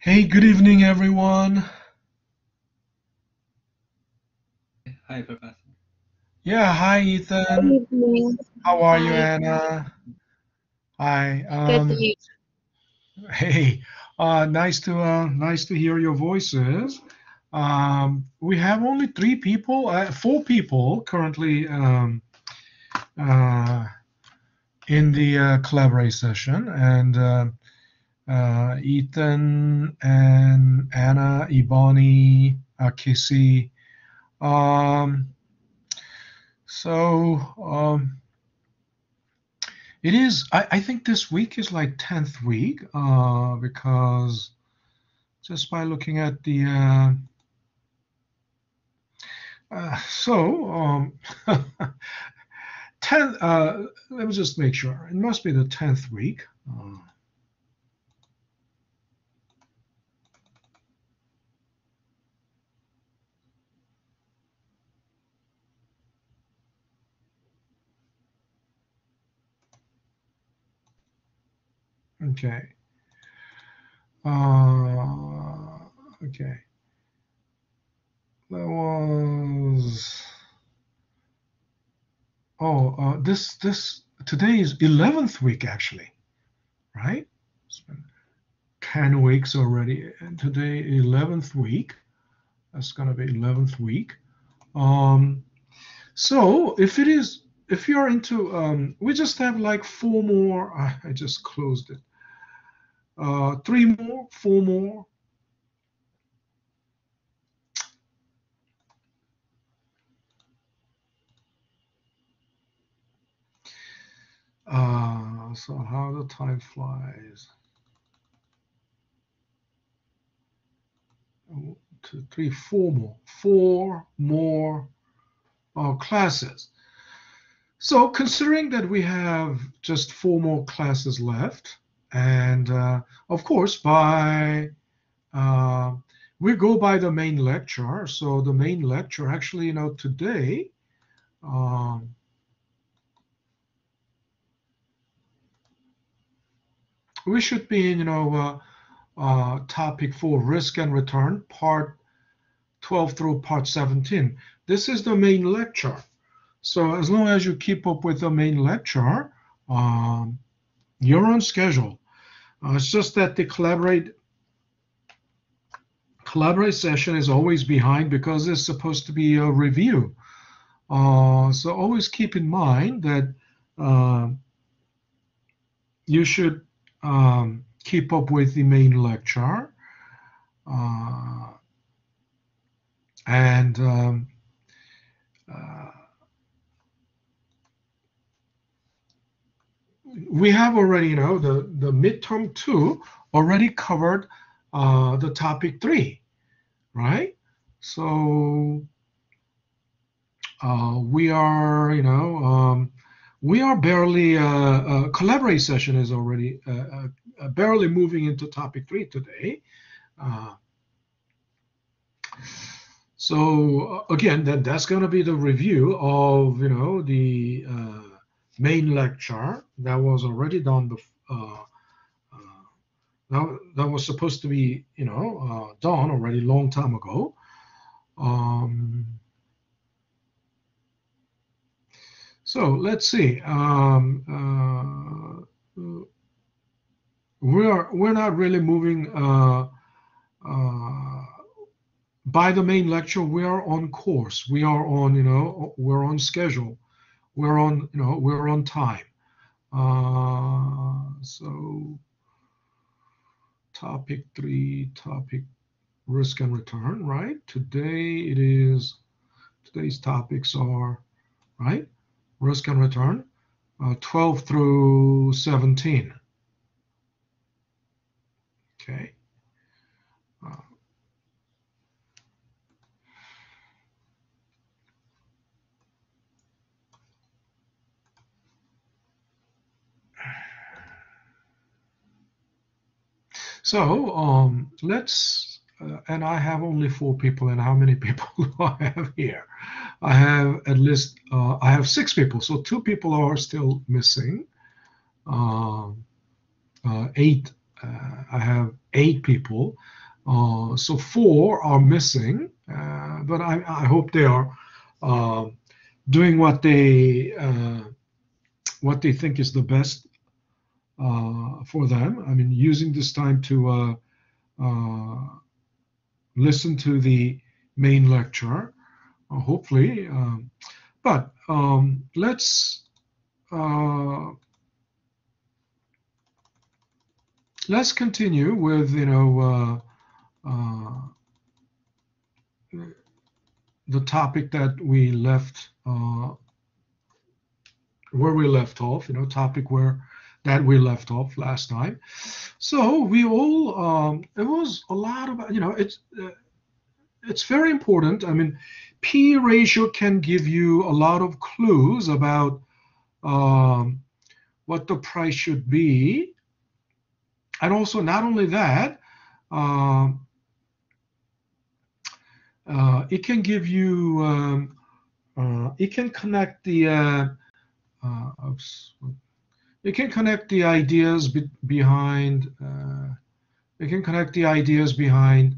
Hey, good evening, everyone. Hi, Professor. Yeah, hi, Good Ethan. evening. How are you, Hi. Anna? Hi. Good evening. Hey, nice to hear your voices. We have only four people currently uh, in the collaborate session, and Ethan and Anna, Ibani, Kissy. Um, so. It is. I think this week is like 10th week because just by looking at the so 10. Let me just make sure. It must be the 10th week. Okay. Okay. That was. Oh, this today is 11th week actually, right? It's been 10 weeks already, and today 11th week. That's gonna be 11th week. Um, So if you're into, we just have like four more. I just closed it. Three more, four more. So how the time flies. Two, three, four more classes. So considering that we have just four more classes left, and of course uh, we go by the main lecture. So the main lecture, actually, today, um, we should be in, topic 4, risk and return, part 12 through part 17. This is the main lecture. So as long as you keep up with the main lecture, um, you're on schedule. It's just that the collaborate session is always behind because it's supposed to be a review. So always keep in mind that uh, you should keep up with the main lecture. Uh, and uh, we have already, the midterm 2 already covered the topic 3, right? So we are, we are barely, collaborate session is already barely moving into topic 3 today. Uh, so again, then that's going to be the review of, the main lecture that was already done uh, that was supposed to be, done already long time ago. Um, so let's see. We're not really moving uh, by the main lecture. We are on course. We are on, we're on schedule. We're on time. So topic 3, topic risk and return, right? Today's topics are, right, risk and return, 12 through 17. Okay. Uh, so and I have only four people, and how many people do I have here? I have at least, I have six people, so two people are still missing. Um, Eight, I have 8 people. So 4 are missing, but I hope they are doing what they think is the best for them. I mean, using this time to listen to the main lecture, hopefully. But let's continue with the topic that we left where we left off. Topic that we left off last time. So we all it was a lot about it's very important. I mean, P ratio can give you a lot of clues about what the price should be. And also, not only that, it can give you, it can connect the, it can connect the ideas behind, it can connect the ideas behind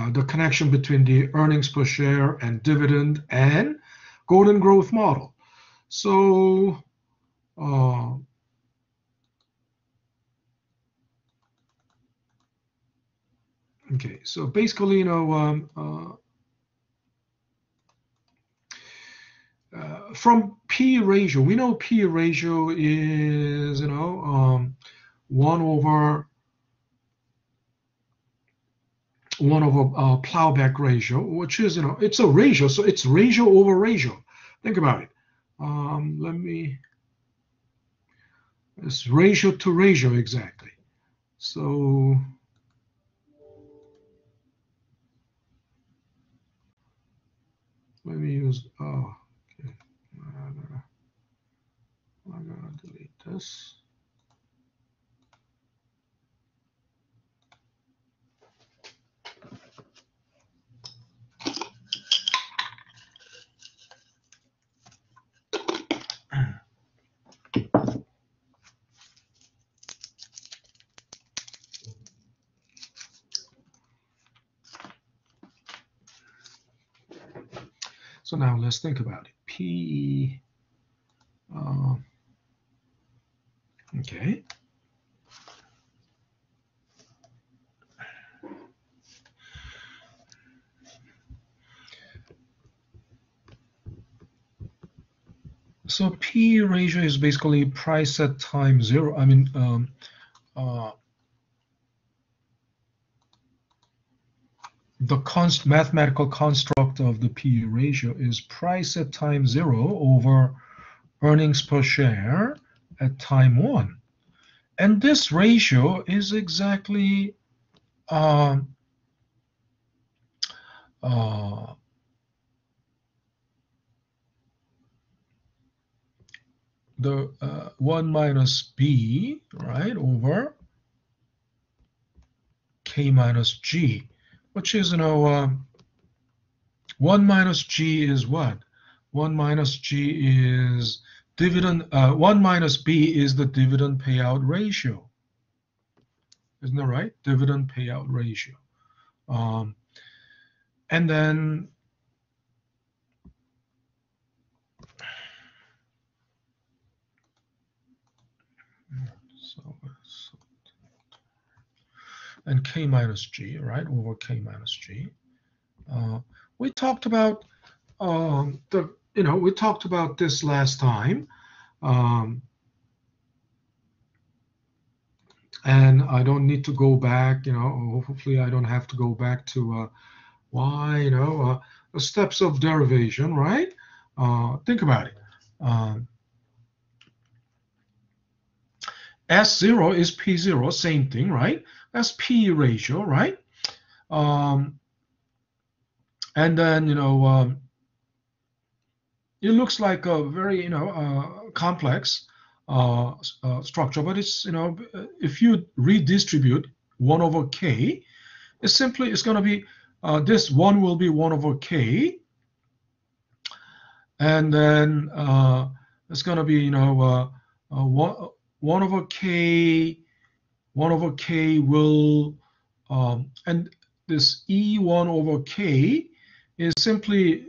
the connection between the earnings per share and dividend and golden growth model. So okay, so basically, from P ratio, we know P ratio is 1 over plowback ratio, which is it's a ratio, so it's ratio over ratio. Think about it. It's ratio to ratio exactly. So let me use okay. I'm gonna delete this. So now let's think about it. P, okay. So P ratio is basically price at time 0. I mean, the mathematical construct of the P ratio is price at time 0 over earnings per share at time 1. And this ratio is exactly the 1 minus B, right, over K minus G, which is, 1 minus G is what? 1 minus G is dividend, 1 minus B is the dividend payout ratio. Isn't that right? Dividend payout ratio. And then and K minus G, right, over K minus G. We talked about we talked about this last time, and I don't need to go back. Hopefully I don't have to go back to why the steps of derivation, right? Think about it. S0 is P0, same thing, right? That's P ratio, right? And then it looks like a very complex structure, but it's if you redistribute 1 over K, it's going to be this 1 will be 1 over K, and then it's going to be 1 over k will, and this E1 over k is simply,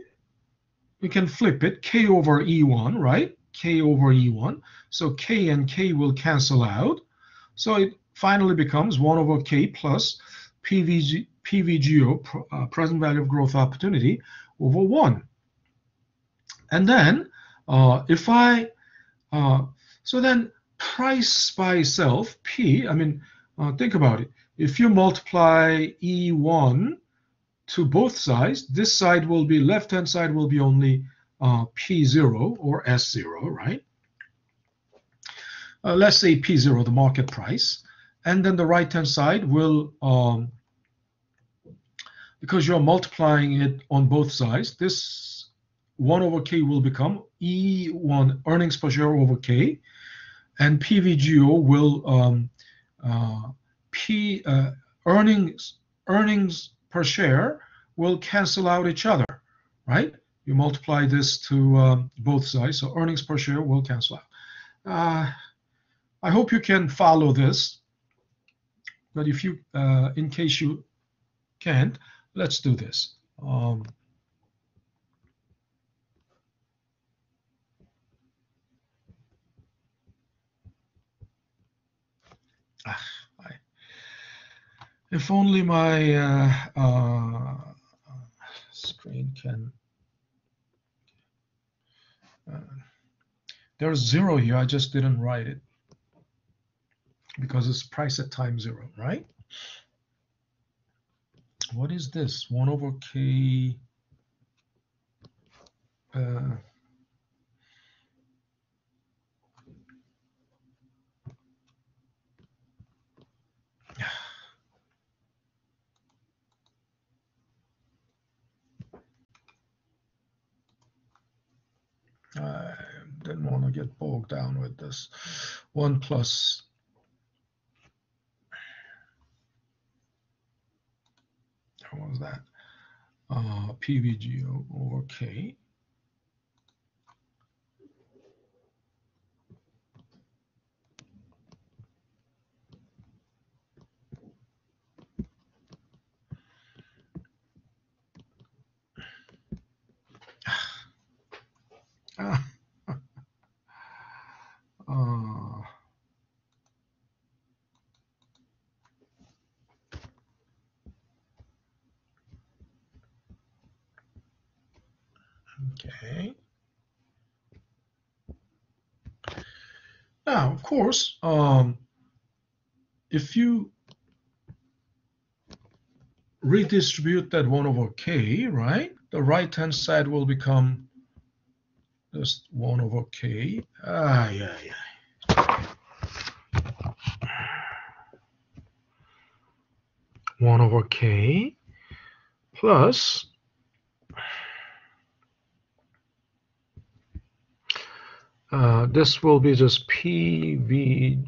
we can flip it, k over E1, right? K over E1. So k and k will cancel out. So it finally becomes 1 over k plus PVGO, present value of growth opportunity, over 1. And then if I, so then price by itself, P, I mean, think about it. If you multiply E1 to both sides, this side will be, left-hand side will be only P0 or S0, right? Let's say P0, the market price. And then the right-hand side will, because you're multiplying it on both sides, this 1 over k will become E1, earnings per share over k, and PVGO will, earnings per share will cancel out each other, right? You multiply this to both sides, so earnings per share will cancel out. I hope you can follow this, but if you, in case you can't, let's do this. If only my screen can. There's 0 here. I just didn't write it because it's price at time 0, right? What is this? 1 over k. I didn't want to get bogged down with this. 1 plus. What was that? PVGO over k. Okay. Now, of course, if you redistribute that 1 over k, right, the right-hand side will become just 1 over k. Yeah. 1 over k plus this will be just PVGO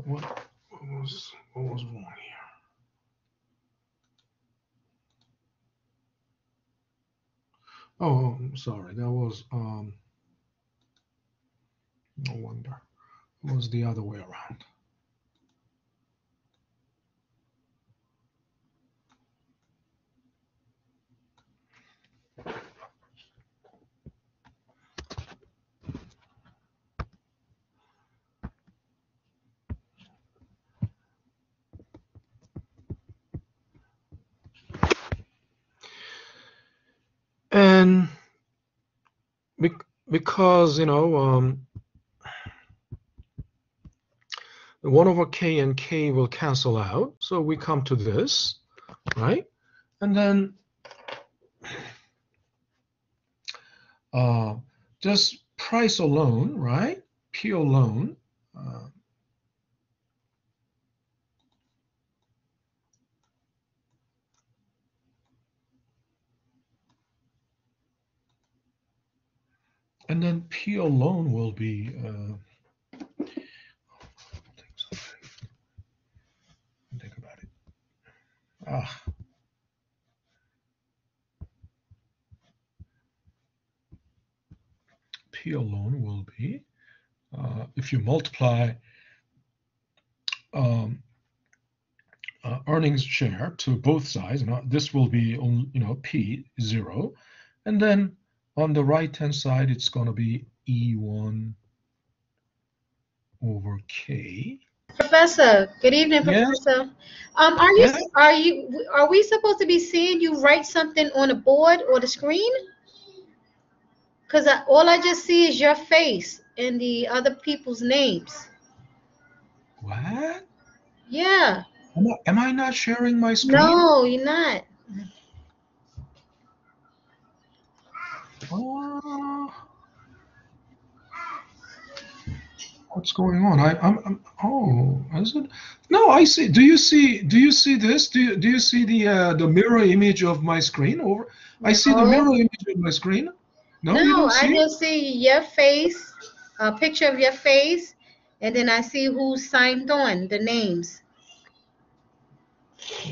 what was wrong here? Oh, I'm sorry. That was no wonder. It was the other way around. And because, you know, 1 over k and k will cancel out. So we come to this, right? And then just price alone, right? P alone. And then P alone will be think about it. P alone will be if you multiply earnings share to both sides, this will be on, you know, P 0, and then on the right hand side it's going to be E1 over K. Professor, good evening, Yes. Professor. Yeah. Are we supposed to be seeing you write something on the board or the screen? Because all I just see is your face and the other people's names. What? Yeah. Am I not sharing my screen? No, you're not. What's going on? Oh, is it? No, I see. Do you see this? Do you see the mirror image of my screen over? I see the mirror image of my screen. No, you don't see I it? just see your face, a picture of your face, and then I see who signed on, the names.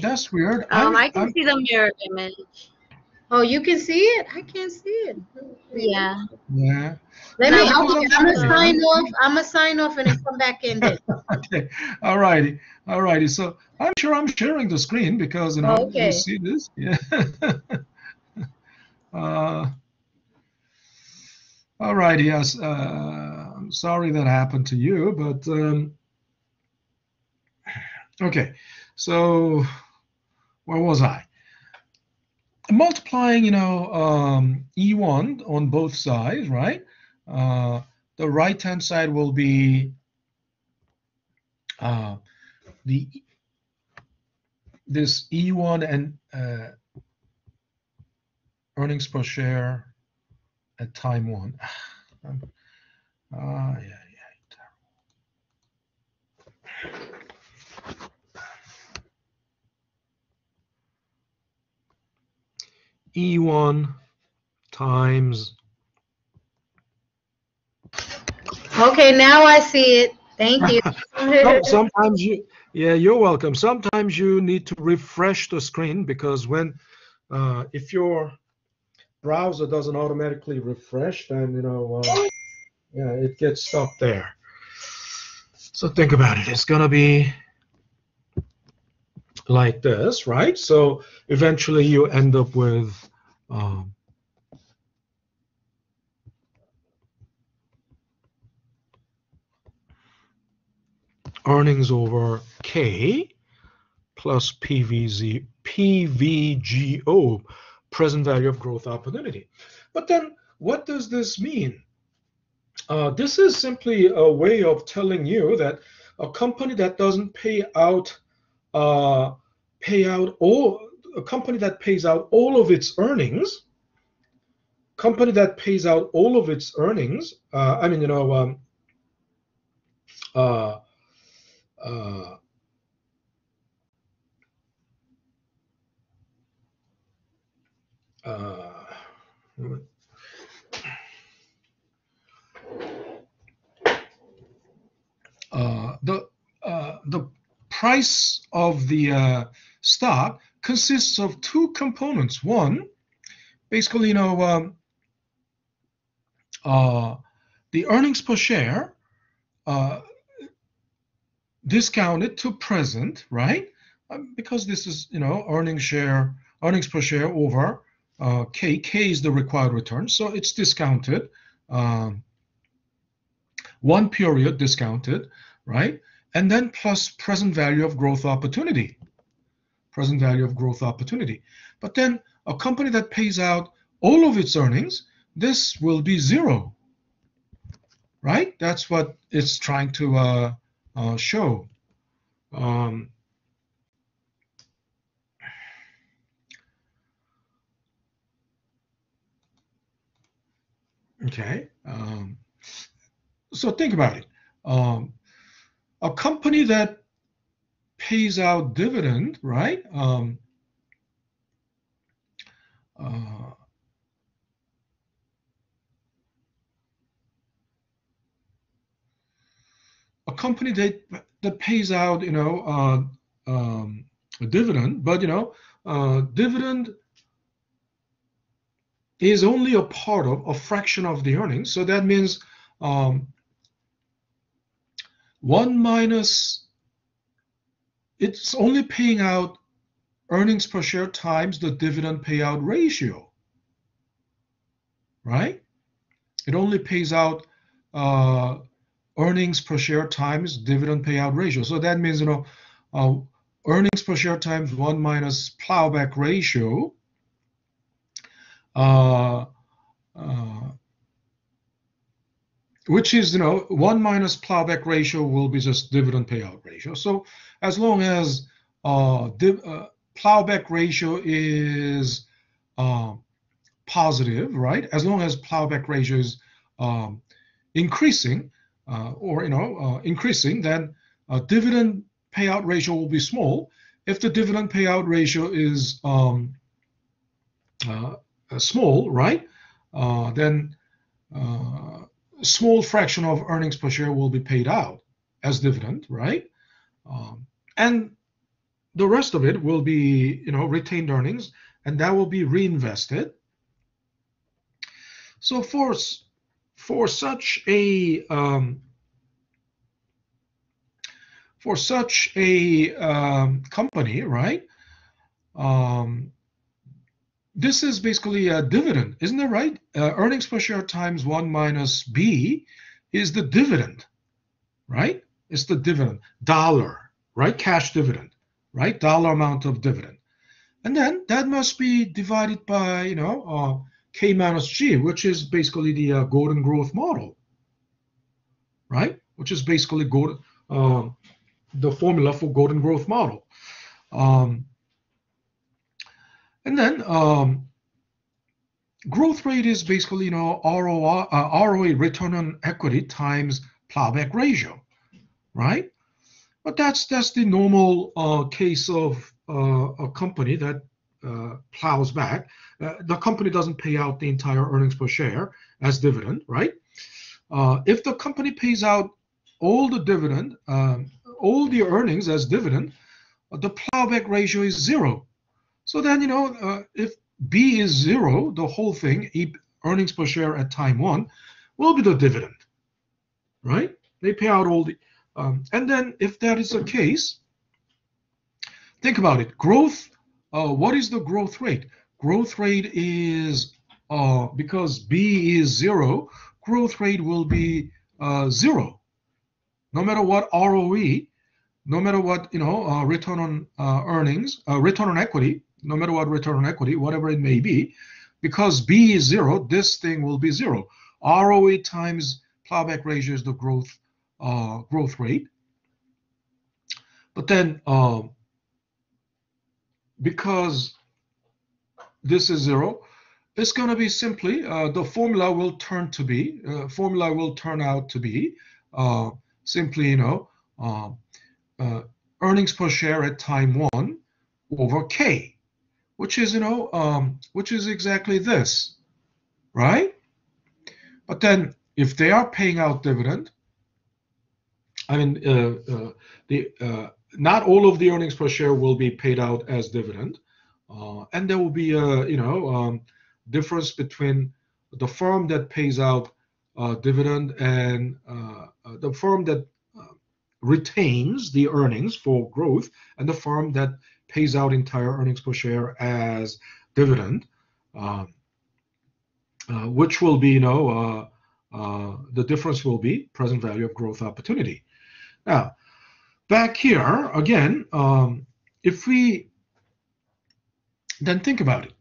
That's weird. I can see the mirror image. Oh, you can see it? I can't see it. Yeah. Yeah. I'm gonna sign off. I'm gonna sign off and then come back in then. Okay. All righty. So I'm sure I'm sharing the screen because, you know, Okay. you see this. Yeah. All righty. Yes. I'm sorry that happened to you, but okay. So where was I? Multiplying, you know, E1 on both sides, right? The right-hand side will be this E1 and earnings per share at time 1. E1 times. Okay, now I see it. Thank you. Sometimes you're welcome. Sometimes you need to refresh the screen because when if your browser doesn't automatically refresh, then, you know, yeah, it gets stuck there. So think about it. It's gonna be like this, right? So eventually you end up with earnings over K plus PVGO, present value of growth opportunity. But then what does this mean? This is simply a way of telling you that a company that doesn't pay out a company that pays out all of its earnings, I mean, you know, the price of the stock consists of two components. One, basically, you know, the earnings per share discounted to present, right? Because this is, you know, earnings per share over K. K is the required return, so it's discounted. One period discounted, right? And then plus present value of growth opportunity. But then a company that pays out all of its earnings, this will be 0, right? That's what it's trying to show. Okay. So think about it. A company that pays out dividend, right? A company that pays out, a dividend, but dividend is only a part of a fraction of the earnings. So that means 1 minus, it's only paying out earnings per share times the dividend payout ratio, right? It only pays out earnings per share times dividend payout ratio. So that means, earnings per share times 1 minus plowback ratio, which is, 1 minus plowback ratio will be just dividend payout ratio. So as long as plowback ratio is positive, right? As long as plowback ratio is increasing, increasing, then dividend payout ratio will be small. If the dividend payout ratio is small, right, then small fraction of earnings per share will be paid out as dividend, right? And the rest of it will be, retained earnings, and that will be reinvested. So for such a company, right? This is basically a dividend, isn't that right? Earnings per share times 1 minus B is the dividend, right? It's the dividend, dollar, right? Cash dividend, right? Dollar amount of dividend. And then that must be divided by, K minus G, which is basically the golden growth model, right? Which is basically the formula for golden growth model. And then growth rate is basically, ROA, return on equity, times plowback ratio, right? But that's the normal case of a company that plows back. The company doesn't pay out the entire earnings per share as dividend, right? If the company pays out all the dividend, all the earnings as dividend, the plowback ratio is 0. So then, if B is 0, the whole thing, earnings per share at time 1, will be the dividend, right? They pay out all the, and then if that is the case, think about it. Growth, what is the growth rate? Growth rate is, because B is 0, growth rate will be 0. No matter what ROE, no matter what, return on earnings, return on equity, no matter what return on equity, whatever it may be, because B is 0, this thing will be 0. ROE times plowback ratio is the growth rate. But then, because this is 0, it's going to be simply, the formula will turn out to be simply, earnings per share at time 1 over K, which is, which is exactly this, right? But then if they are paying out dividend, I mean, not all of the earnings per share will be paid out as dividend, and there will be a, difference between the firm that pays out dividend and the firm that retains the earnings for growth, and the firm that pays out entire earnings per share as dividend, which will be, the difference will be present value of growth opportunity. Now, back here again, if we then think about it,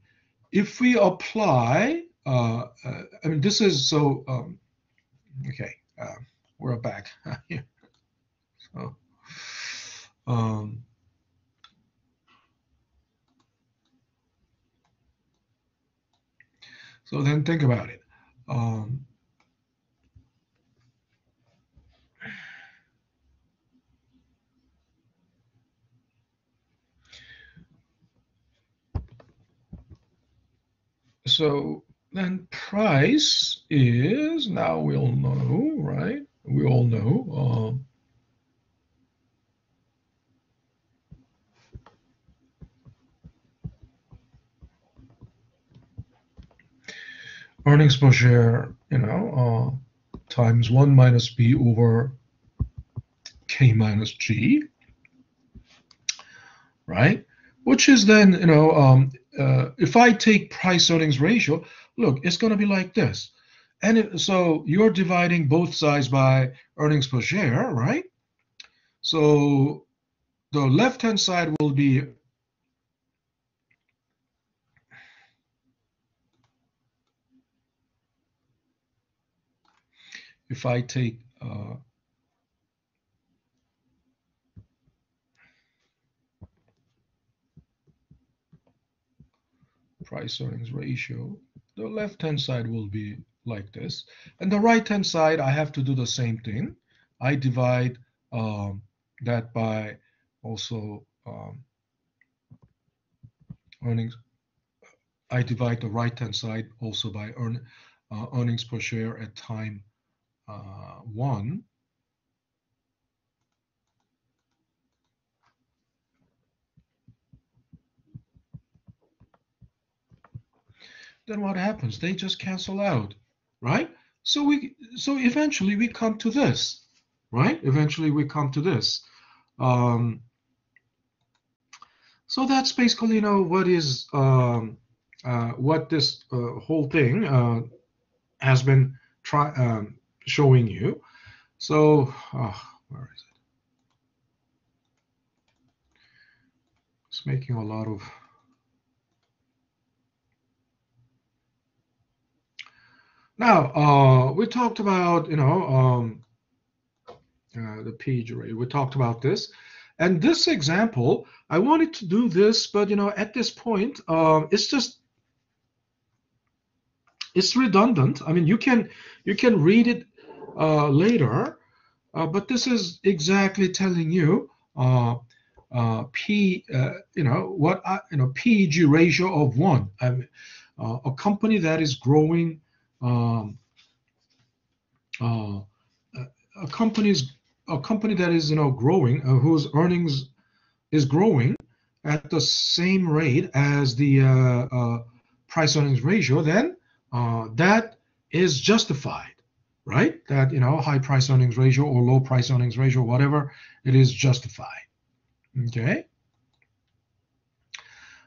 if we apply I mean, this is so, okay, we're back here. So, so then think about it. So then price is, now we'll know, right? We all know. Earnings per share, times 1 minus B over K minus G, right? Which is then, if I take price earnings ratio, look, it's going to be like this. And so you're dividing both sides by earnings per share, right? So the left-hand side will be if I take price earnings ratio, the left-hand side will be like this. And the right-hand side, I have to do the same thing. I divide that by also earnings. I divide the right-hand side also by earnings per share at time 1. Then what happens? They just cancel out, right? So eventually we come to this, right? Eventually we come to this. So that's basically, what is what this whole thing has been showing you. So where is it? It's making a lot of. Now we talked about the page array. We talked about this, and this example I wanted to do this, but at this point it's redundant. I mean, you can read it later, but this is exactly telling you PEG ratio of 1. I mean, a company that is growing, a company that is growing, whose earnings is growing at the same rate as the price earnings ratio, then that is justified, right? That high price earnings ratio or low price earnings ratio, whatever, it is justified. Okay.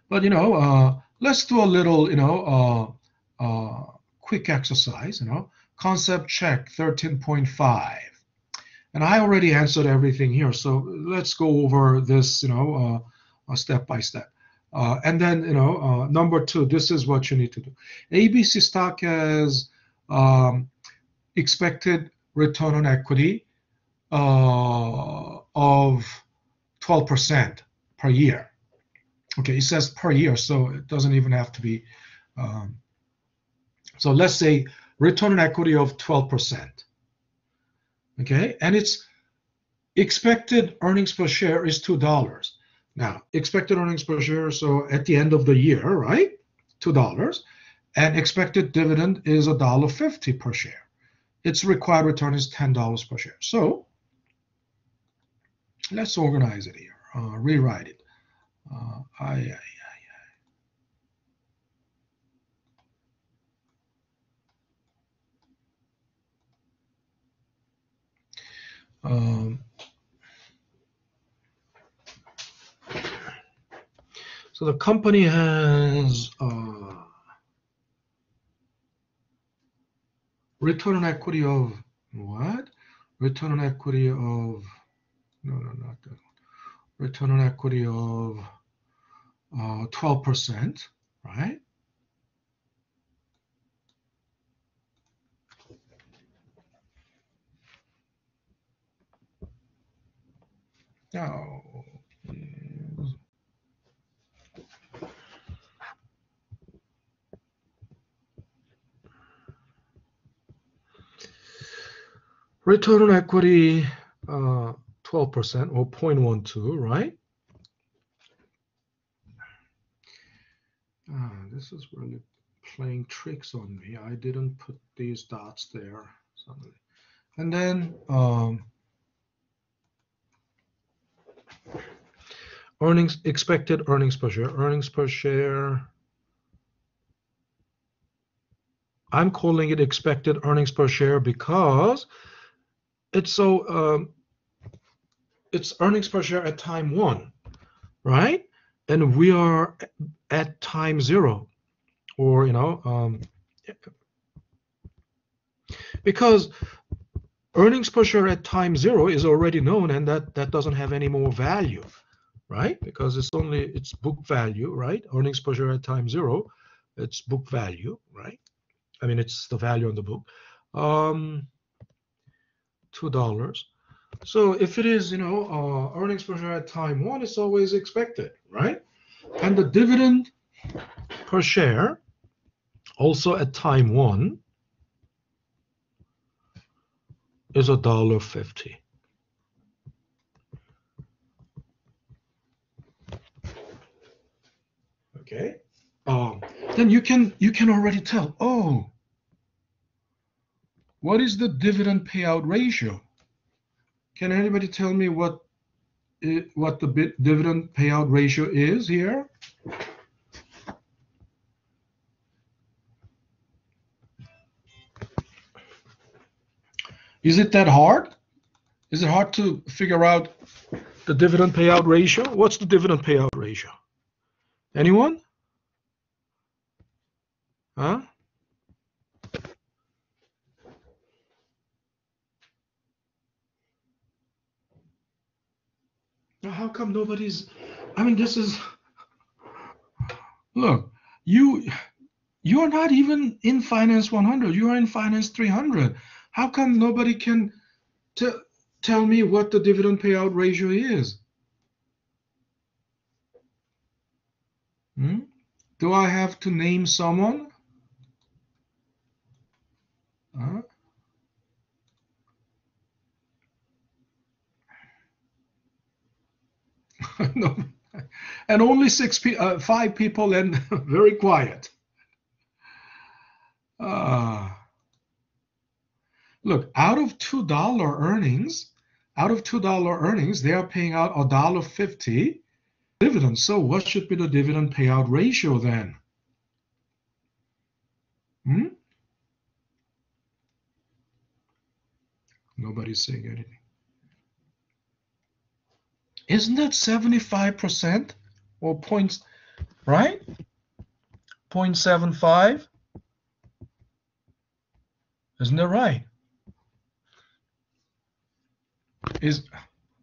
But let's do a little quick exercise. Concept check 13.5. And I already answered everything here, so let's go over this, step by step. And then, number 2, this is what you need to do. ABC stock has expected return on equity of 12% per year. Okay, it says per year, so it doesn't even have to be. So let's say return on equity of 12%. Okay, and its expected earnings per share is $2. Now, expected earnings per share, so at the end of the year, right, $2, and expected dividend is $1.50 per share. Its required return is $10 per share. So let's organize it here, rewrite it. So the company has return on equity of what? Return on equity of, no, not that one. Return on equity of 12%, right? Oh. Return on equity, 12% or 0.12, right? This is really playing tricks on me. I didn't put these dots there suddenly. And then expected earnings per share. Earnings per share, I'm calling it expected earnings per share because it's it's earnings per share at time 1, right? And we are at time 0, or because earnings per share at time 0 is already known, and that doesn't have any more value, right? Because it's book value, right? Earnings per share at time 0, it's book value, right? I mean, it's the value on the book. $2. So if it is, earnings per share at time 1, it's always expected, right? And the dividend per share also at time 1 is $1.50. Okay. Then you can already tell, what is the dividend payout ratio? Can anybody tell me what the dividend payout ratio is here? Is it that hard? Is it hard to figure out the dividend payout ratio? What's the dividend payout ratio? Anyone? Huh? How come nobody's? I mean, this is. Look, you're not even in Finance 100. You are in Finance 300. How come nobody can tell me what the dividend payout ratio is? Do I have to name someone? Huh? No. And only 5 people, and very quiet. Look, out of $2 earnings, they are paying out $1.50 dividend. So what should be the dividend payout ratio then? Nobody's saying anything. Isn't that 75% or points, right? 0.75? Isn't that right?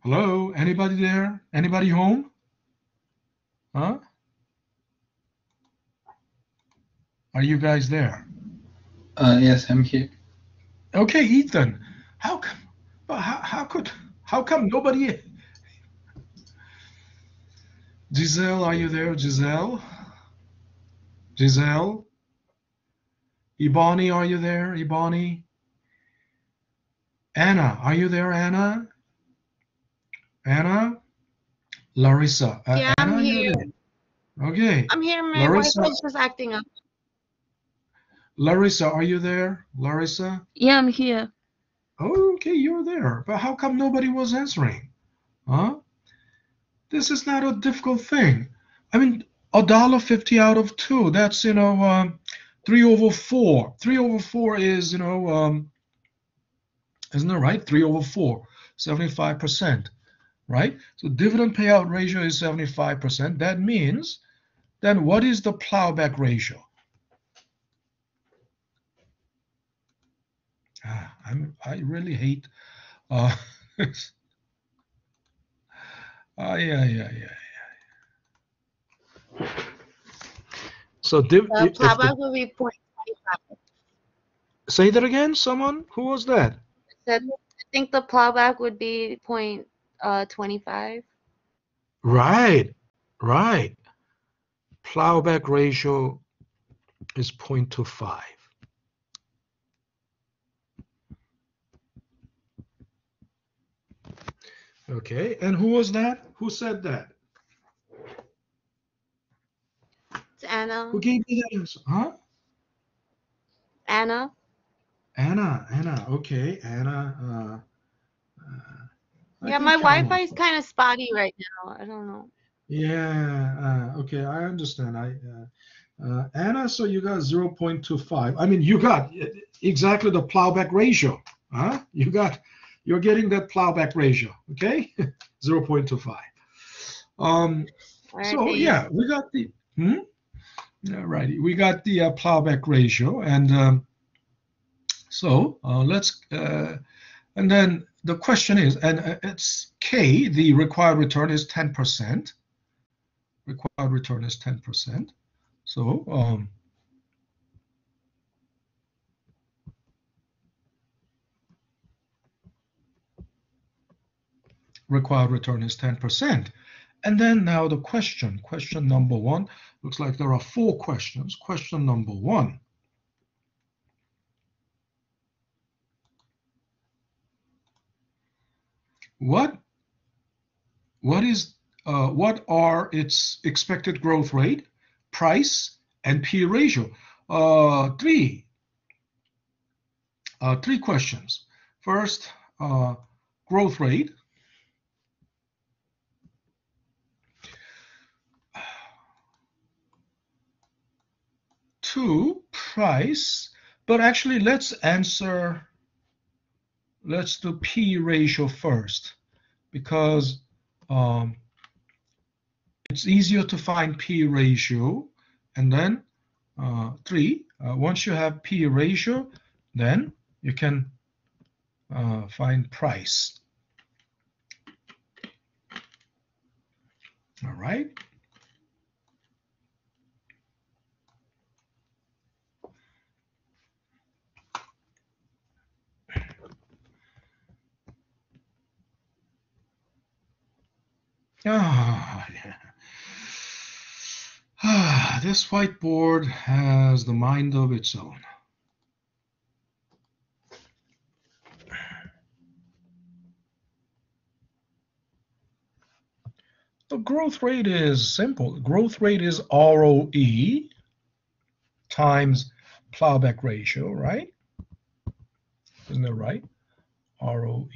Hello? Anybody there? Anybody home? Huh? Are you guys there? Yes, I'm here. Okay, Ethan. How come nobody? Giselle, are you there? Giselle? Ibani, are you there? Ibani? Anna, are you there? Anna? Larissa. Yeah, Anna, I'm here. Okay. I'm here. My Larissa. Wi-Fi's just acting up. Larissa, are you there? Larissa? Yeah, I'm here. Oh, okay, you're there. But how come nobody was answering? Huh? This is not a difficult thing. I mean, $1.50 out of 2. That's 3/4. 3/4 is isn't it right? 3/4, 75%, right? So dividend payout ratio is 75%. That means, then what is the plowback ratio? I really hate. Yeah. So The plowback will be 0.25. Say that again. Someone, who was that? I think the plowback would be 25. Right, right. Plowback ratio is 0.25. Okay, and who was that? Who said that? It's Anna. Who gave me that answer? Huh? Anna. Anna. Okay, Anna. I Yeah, think my Caroline. Wi-Fi is kind of spotty right now. I don't know. Yeah. Okay, I understand. Anna, so you got 0.25. I mean, you got exactly the plowback ratio. Huh? You're getting that plowback ratio. Okay, 0.25. All right, So thanks. yeah, we got the. Right, we got the plowback ratio, and so let's. And then the question is, and it's K. The required return is 10%. Required return is 10%. So required return is 10%. And then now the question number one, looks like there are 4 questions. Question number 1. What are its expected growth rate, price, and P ratio? Three questions. First, growth rate. 2, price. But actually, let's do P ratio first, because it's easier to find P ratio. And then 3, once you have P ratio, then you can find price. All right. This whiteboard has the mind of its own. The growth rate is simple. Growth rate is ROE times plowback ratio, right? Isn't that right? ROE.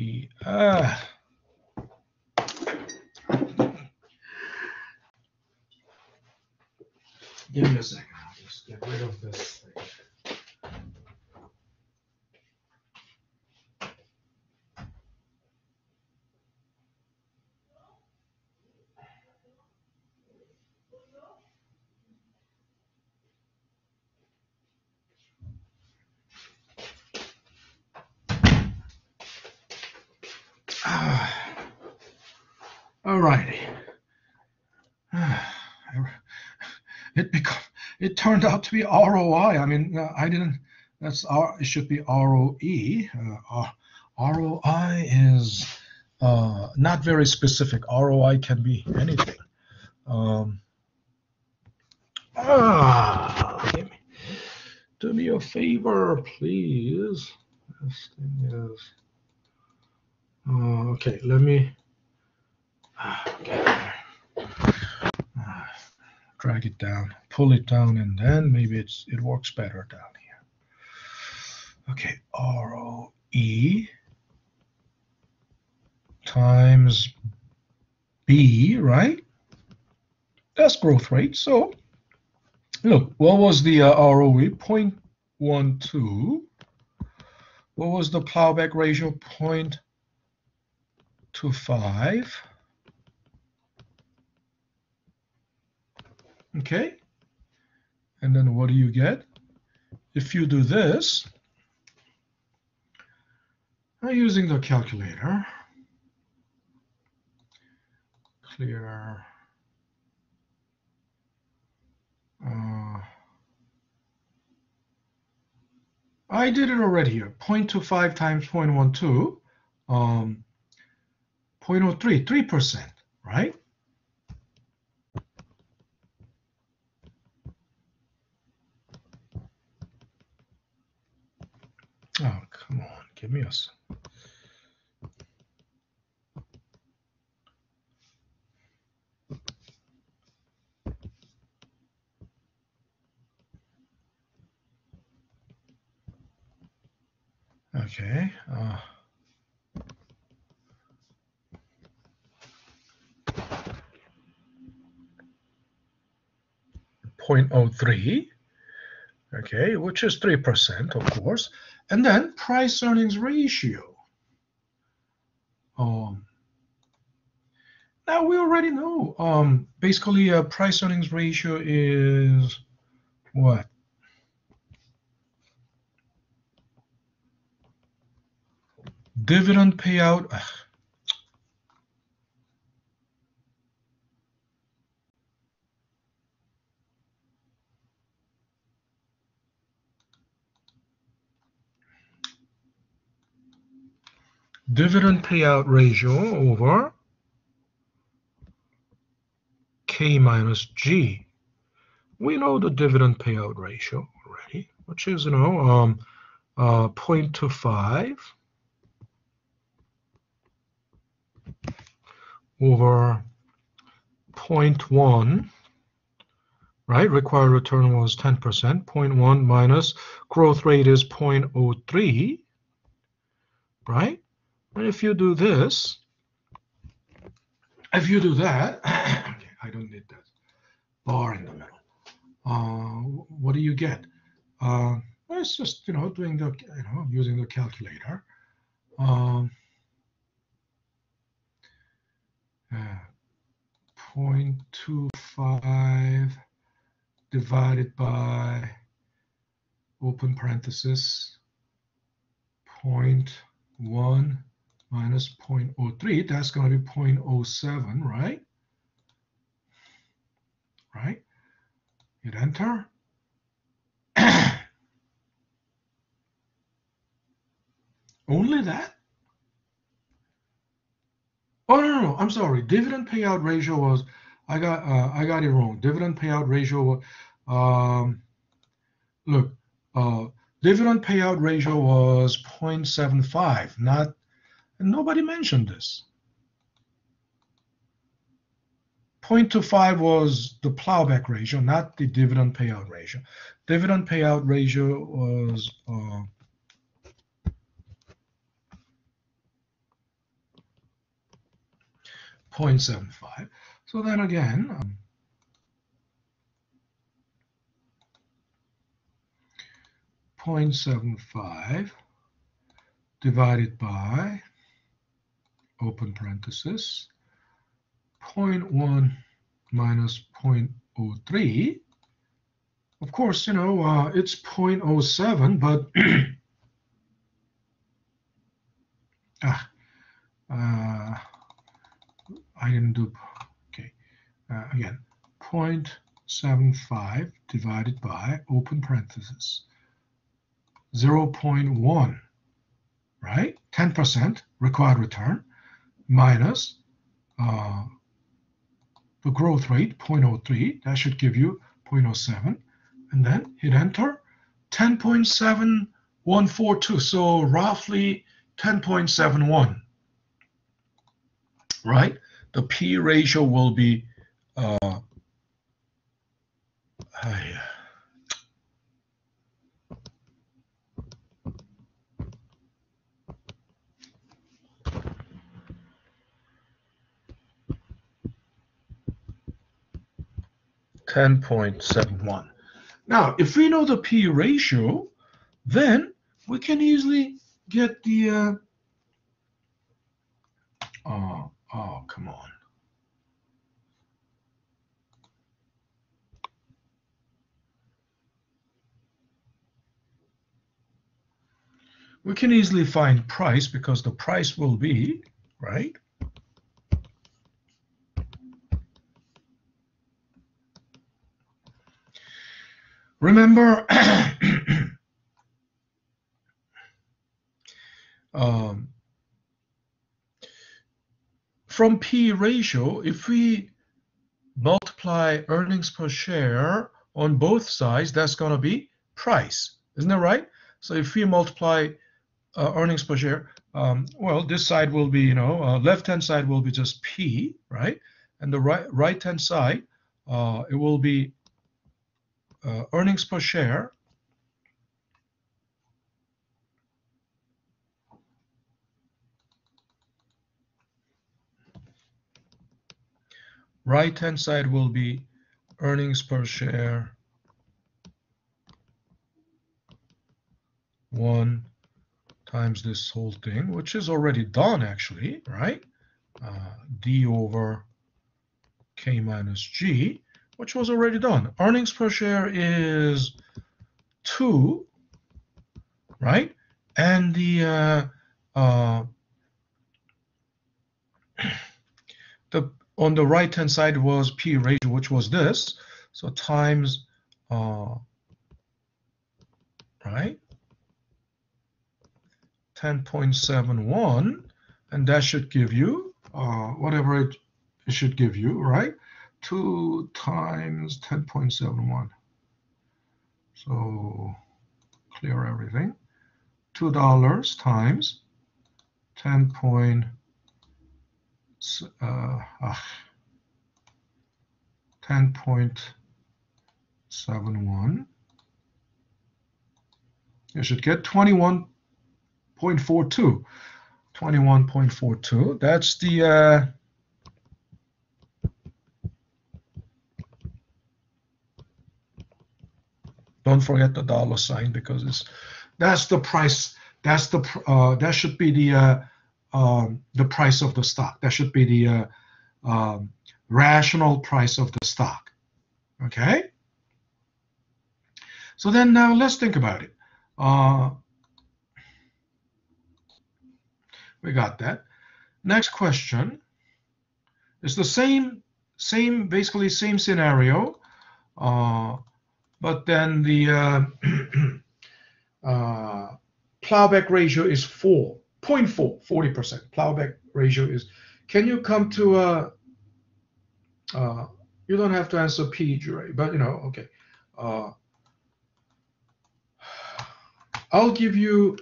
Give me a second. I'll just get rid of this thing. All righty. It turned out to be ROI. I mean, I didn't. It should be ROE. ROI is not very specific. ROI can be anything. Do me a favor, please. This thing is. Okay, let me. Okay. Drag it down, pull it down, and then maybe it works better down here. Okay, ROE times B, right? That's growth rate. So look, what was the ROE? 0.12. What was the plowback ratio? 0.25. Okay, and then what do you get? If you do this, I'm using the calculator. Clear. I did it already here. 0.25 times 0.12. 0.03, 3%, right? Oh, come on, give me a second. Okay. 0.03, okay, which is 3%, of course. And then price earnings ratio. Now we already know, basically price earnings ratio is what? Dividend payout. Dividend payout ratio over K minus G. We know the dividend payout ratio already, which is, 0.25 over 0.1, right? Required return was 10%. 0.1 minus growth rate is 0.03, right? And if you do this, if you do that, okay, I don't need that bar in the middle. What do you get? Well, it's just, doing the, using the calculator. 0.25 divided by, open parenthesis, 0.1 minus 0.03, that's going to be 0.07, right? Right? Hit enter. Only that? Oh, no, I'm sorry. Dividend payout ratio was, I got it wrong. Dividend payout ratio, look, dividend payout ratio was 0.75, not, and nobody mentioned this. 0.25 was the plowback ratio, not the dividend payout ratio. Dividend payout ratio was 0.75. So then again, 0.75 divided by, open parenthesis, 0.1 minus 0.03. Of course, it's 0.07, but I didn't do, okay. Again, 0.75 divided by, open parenthesis, 0.1, right? 10% required return minus the growth rate, 0.03, that should give you 0.07, and then hit enter, 10.7142, so roughly 10.71, right? The P ratio will be 10.71. Now, if we know the P ratio, then we can easily get the, oh, come on. We can easily find price because the price will be, right? Remember, from P ratio, if we multiply earnings per share on both sides, that's going to be price. Isn't that right? So if we multiply earnings per share, well, this side will be, left-hand side will be just P, right? And the right-hand side, it will be earnings per share right-hand side will be earnings per share 1 times this whole thing, which is already done actually, right? D over K minus G, which was already done. Earnings per share is 2, right? And the on the right hand side was P ratio, which was this. So times right, 10.71, and that should give you whatever it should give you, right? 2 times 10.71. So clear everything. $2 times 10.71. You should get 21.42. 21.42. That's the don't forget the dollar sign, because that's the price. That's the that should be the price of the stock. That should be the rational price of the stock. Okay. So then now let's think about it. We got that. Next question is the basically same scenario, but then the plowback ratio is 4.4, 40%. Plowback ratio is. Can you come to you don't have to answer P, Ray, but okay. I'll give you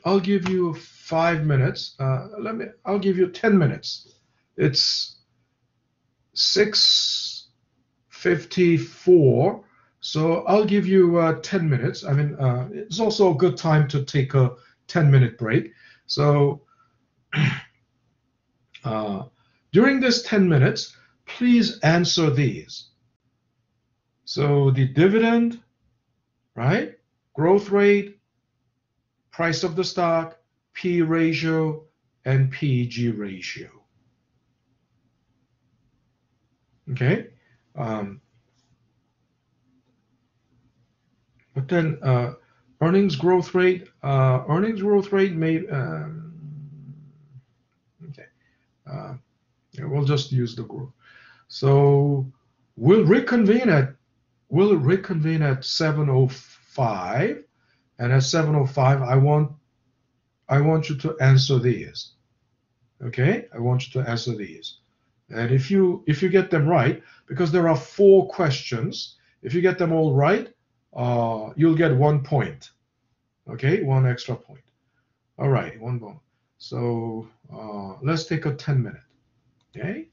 5 minutes. I'll give you 10 minutes. It's 6:54, so I'll give you 10 minutes. I mean, it's also a good time to take a 10-minute break. So during this 10 minutes, please answer these. So the dividend, right? Growth rate, price of the stock, P ratio, and PG ratio. Okay. But then earnings growth rate may okay. We'll just use the growth. So we'll reconvene at 7:05, and at 7:05 I want you to answer these. Okay, I want you to answer these, and if you get them right, because there are 4 questions, if you get them all right, you'll get 1 point. Okay, 1 extra point. All right, 1 bonus. So let's take a 10-minute. Okay.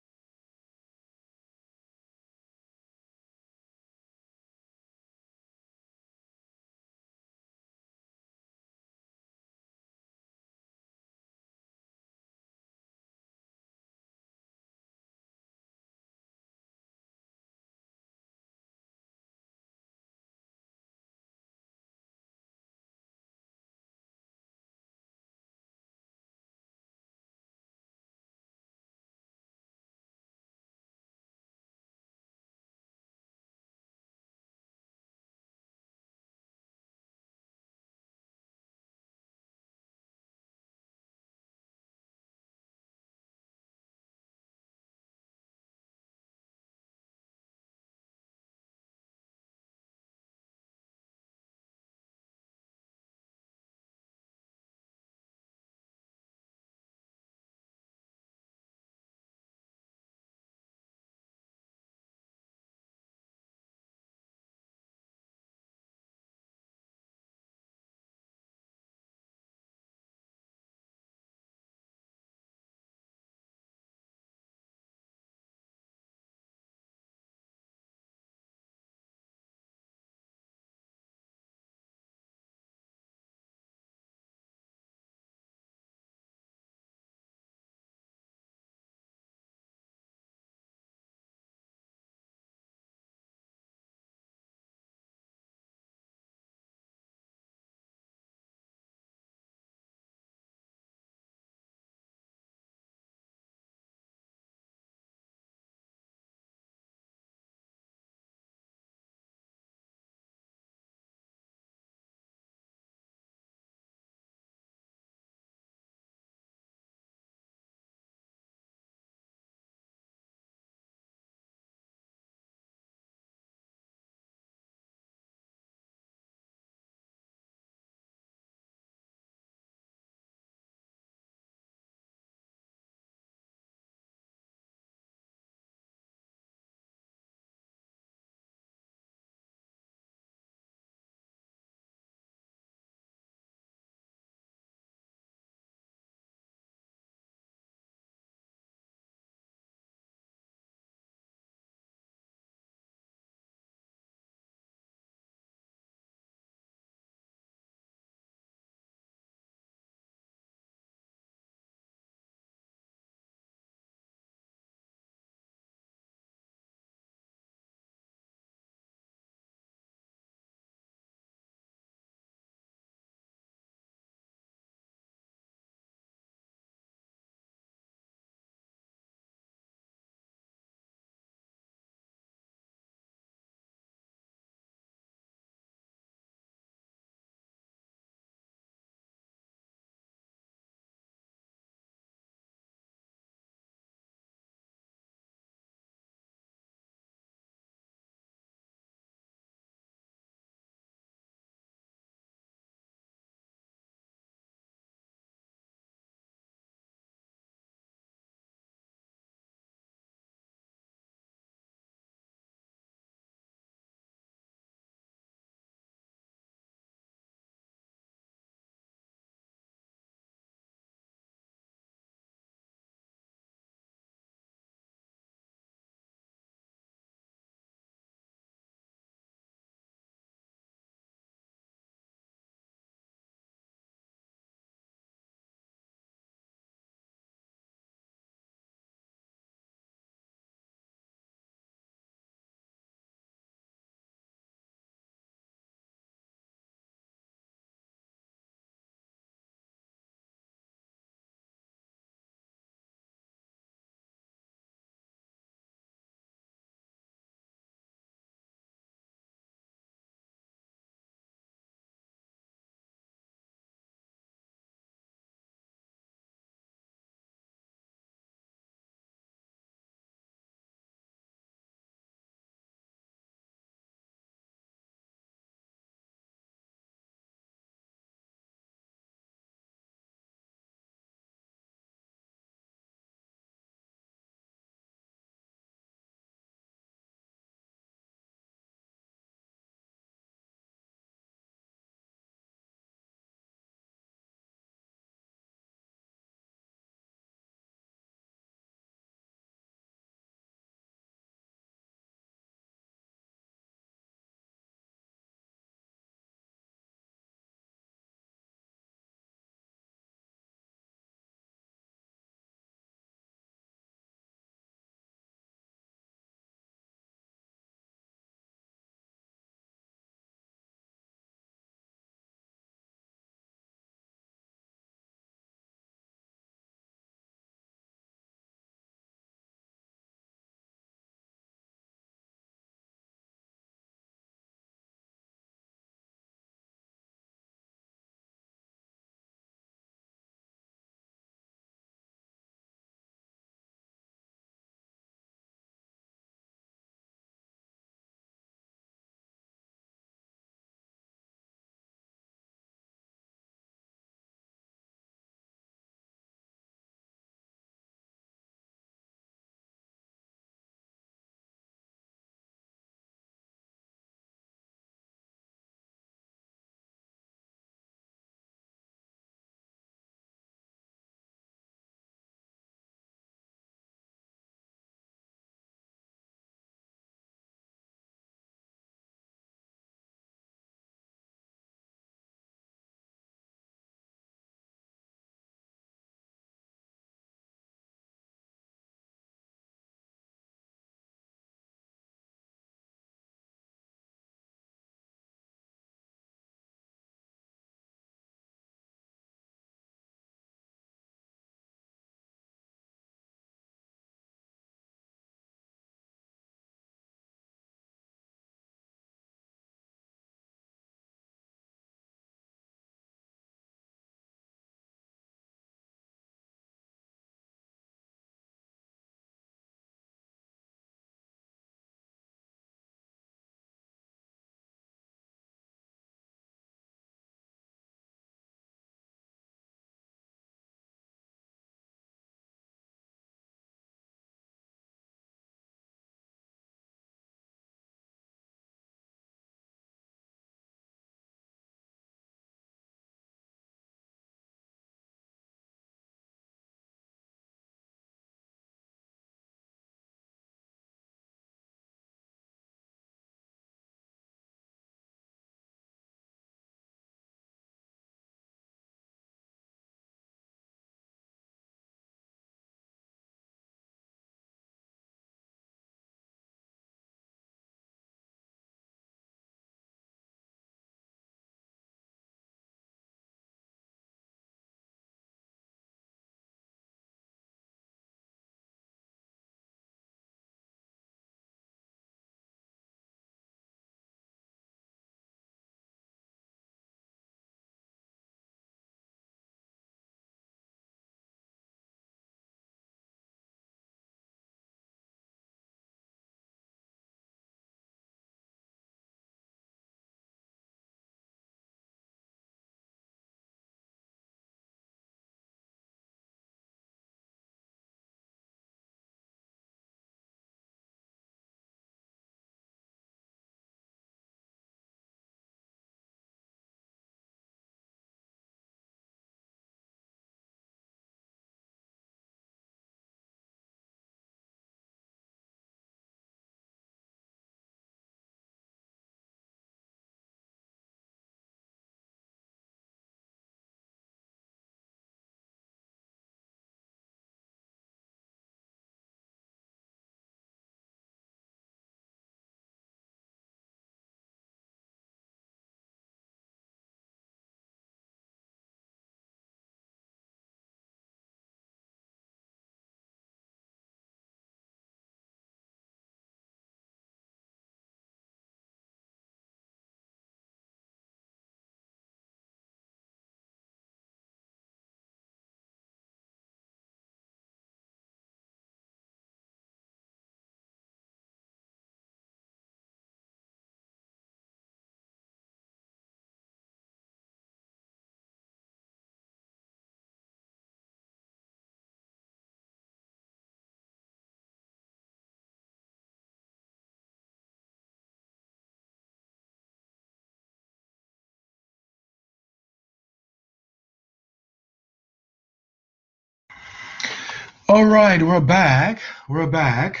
All right, we're back. We're back.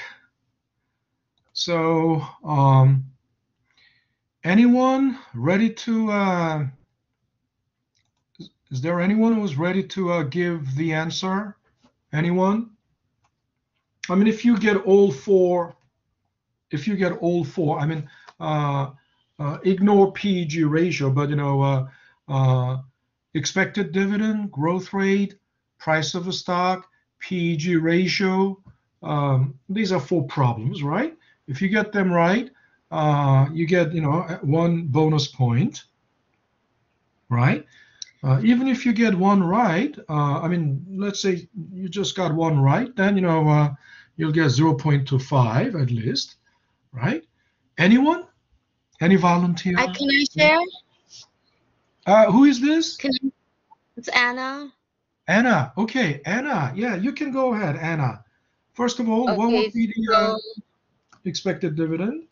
So, anyone ready to? Is there anyone who's ready to give the answer? Anyone? I mean, if you get all four, I mean, ignore PEG ratio, but expected dividend, growth rate, price of a stock, PEG ratio. These are four problems, right? If you get them right, you get one bonus point, right? Even if you get one right, I mean, let's say you just got one right, then you'll get 0.25 at least, right? Anyone? Any volunteer? Can I share? Who is this? It's Anna. Anna. Okay, Anna. Yeah, you can go ahead, Anna. First of all, what Okay, would be the expected dividend?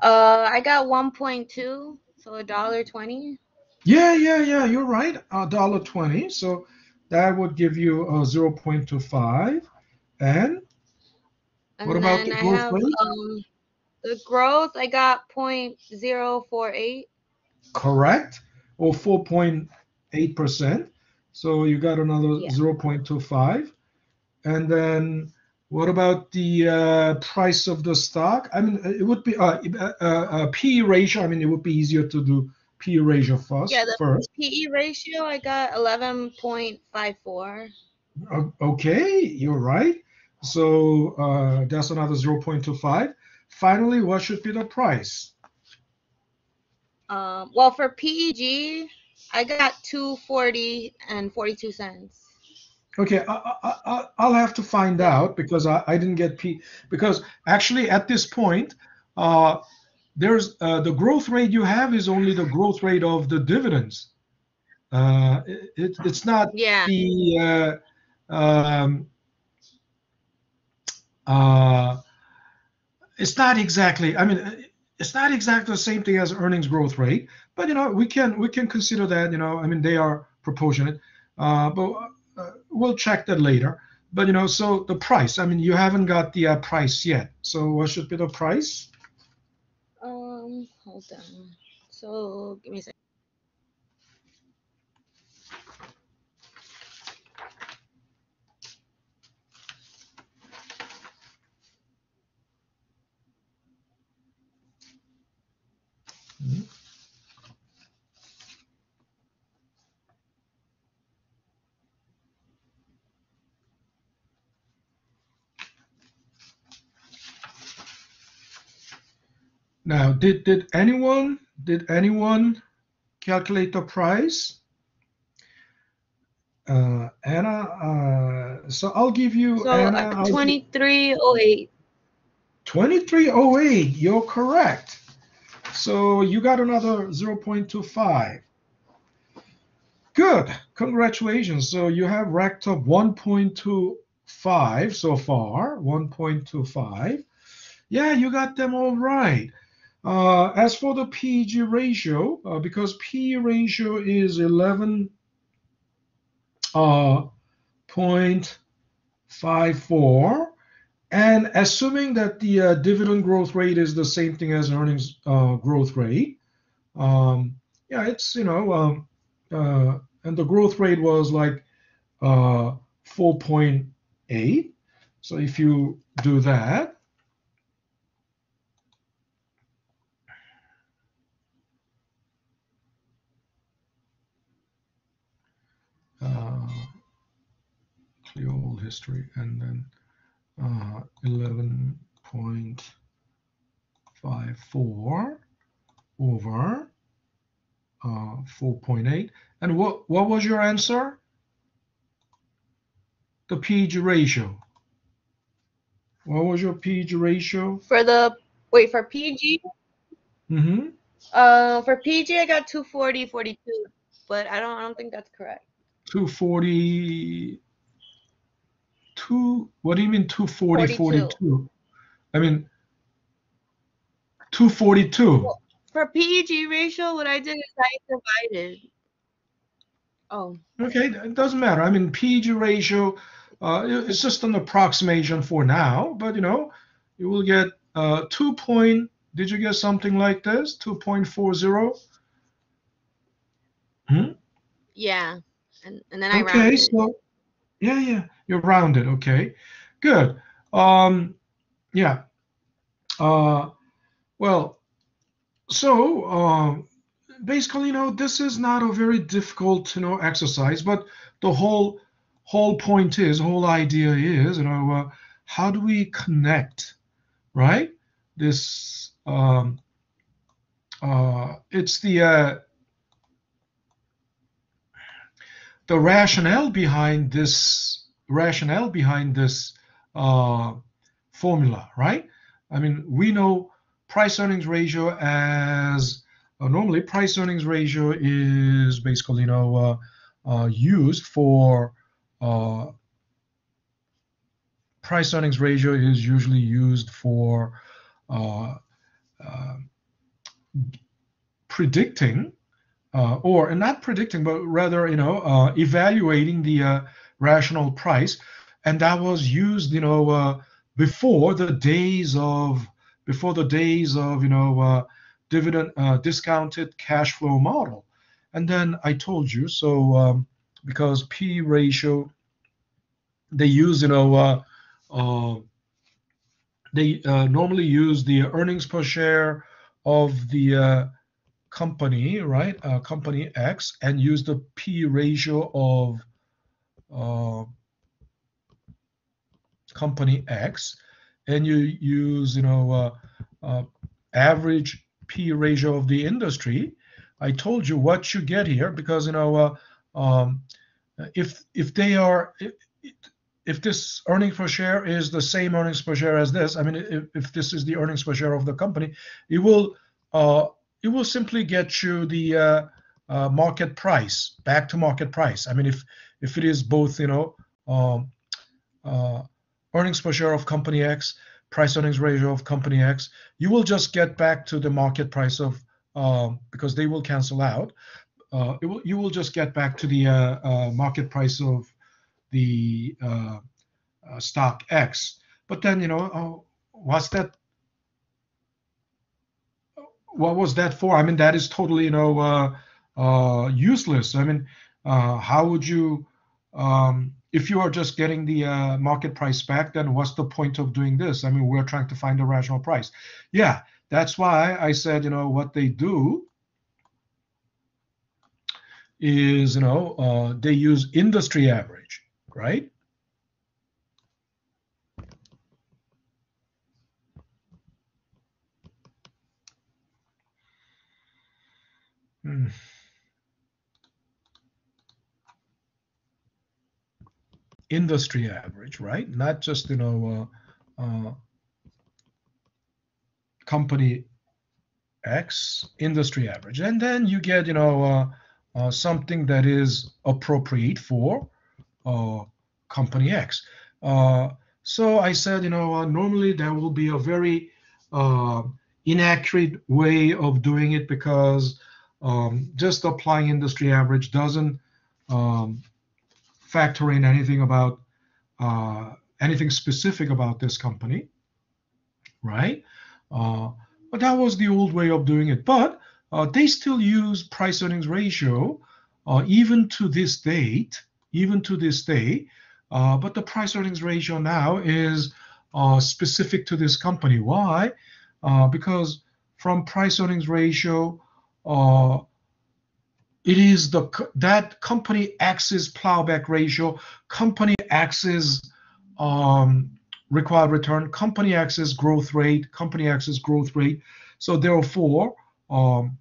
I got 1.2, so $1.20. Yeah. You're right. $1.20. So that would give you 0.25. And And what about then the I growth have rate? the growth, I got 0.048. Correct. Or 4.8%. So you got another Yeah. 0.25. And then what about the price of the stock? I mean, it would be P/E ratio. I mean, it would be easier to do P/E ratio Yeah, the first. PE ratio, I got 11.54. Okay, you're right. So that's another 0.25. Finally, what should be the price? Well, for PEG, I got 240 and 42 cents. Okay, I'll have to find out because I didn't get P. Because actually, at this point, there's the growth rate you have is only the growth rate of the dividends. It's not Yeah. the it's not exactly. I mean, it's not exactly the same thing as earnings growth rate, but we can consider that. I mean, they are proportionate, but we'll check that later. But so the price. I mean, you haven't got the price yet. So what should be the price? Hold on. So give me a second. Now, did anyone calculate the price? Anna, so I'll give you So Anna. 2308. 2308. You're correct. So you got another 0.25. Good. Congratulations. So you have racked up 1.25 so far. 1.25. Yeah, you got them all right. As for the PEG ratio, because P ratio is 11.54, and assuming that the dividend growth rate is the same thing as earnings growth rate, yeah, it's and the growth rate was like 4.8. So if you do that, clear all history, and then 11.54 over 4.8. And what was your answer? The PEG ratio. What was your PEG ratio? For PG? Mm-hmm. For PG I got 240.42, but I don't think that's correct. 242. What do you mean 240, 42. 42? I mean 242. Well, for PEG ratio, what I did is I divided. Oh, Okay, it doesn't matter. I mean, PG ratio, it's just an approximation for now, but you will get 2 point, did you get something like this? 2.40? Hmm? yeah. And then I Okay, rounded. so yeah, you're rounded. Okay, good. Yeah. Uh, well, so basically, this is not a very difficult, exercise, but the whole point is, whole idea is, how do we connect, right? This it's the rationale behind this uh, formula, right? I mean, we know price earnings ratio as normally price earnings ratio is basically used for uh, price earnings ratio is usually used for uh, uh, predicting or not predicting, but rather evaluating the rational price, and that was used before the days of dividend discounted cash flow model. And then I told you so because P ratio they use uh, they normally use the earnings per share of the company, right? Company X, and use the P ratio of uh, company X, and you use average P ratio of the industry. I told you what you get here because if they are if this earnings per share is the same earnings per share as this, I mean, if this is the earnings per share of the company, it will uh, it will simply get you the market price, back to market price. I mean, if it is both, um, uh, earnings per share of company X, price earnings ratio of company X, you will just get back to the market price of because they will cancel out. You will just get back to the market price of the stock X. But then, what's that? What was that for? I mean, that is totally, useless. I mean, how would you, if you are just getting the market price back, then what's the point of doing this? I mean, we're trying to find a rational price. Yeah, that's why I said, what they do is, they use industry average, right? Hmm. Industry average, right? Not just company X industry average, and then you get something that is appropriate for uh, company X. Uh, so I said, normally there will be a very uh, inaccurate way of doing it because just applying industry average doesn't um, factor in anything about anything specific about this company, right? Uh, but that was the old way of doing it. But they still use price earnings ratio even to this date, even to this day. But the price earnings ratio now is specific to this company. Why? Because from price earnings ratio, uh, it is that company X's plowback ratio, company X's um, required return, company X's growth rate, company X's growth rate. So therefore, um,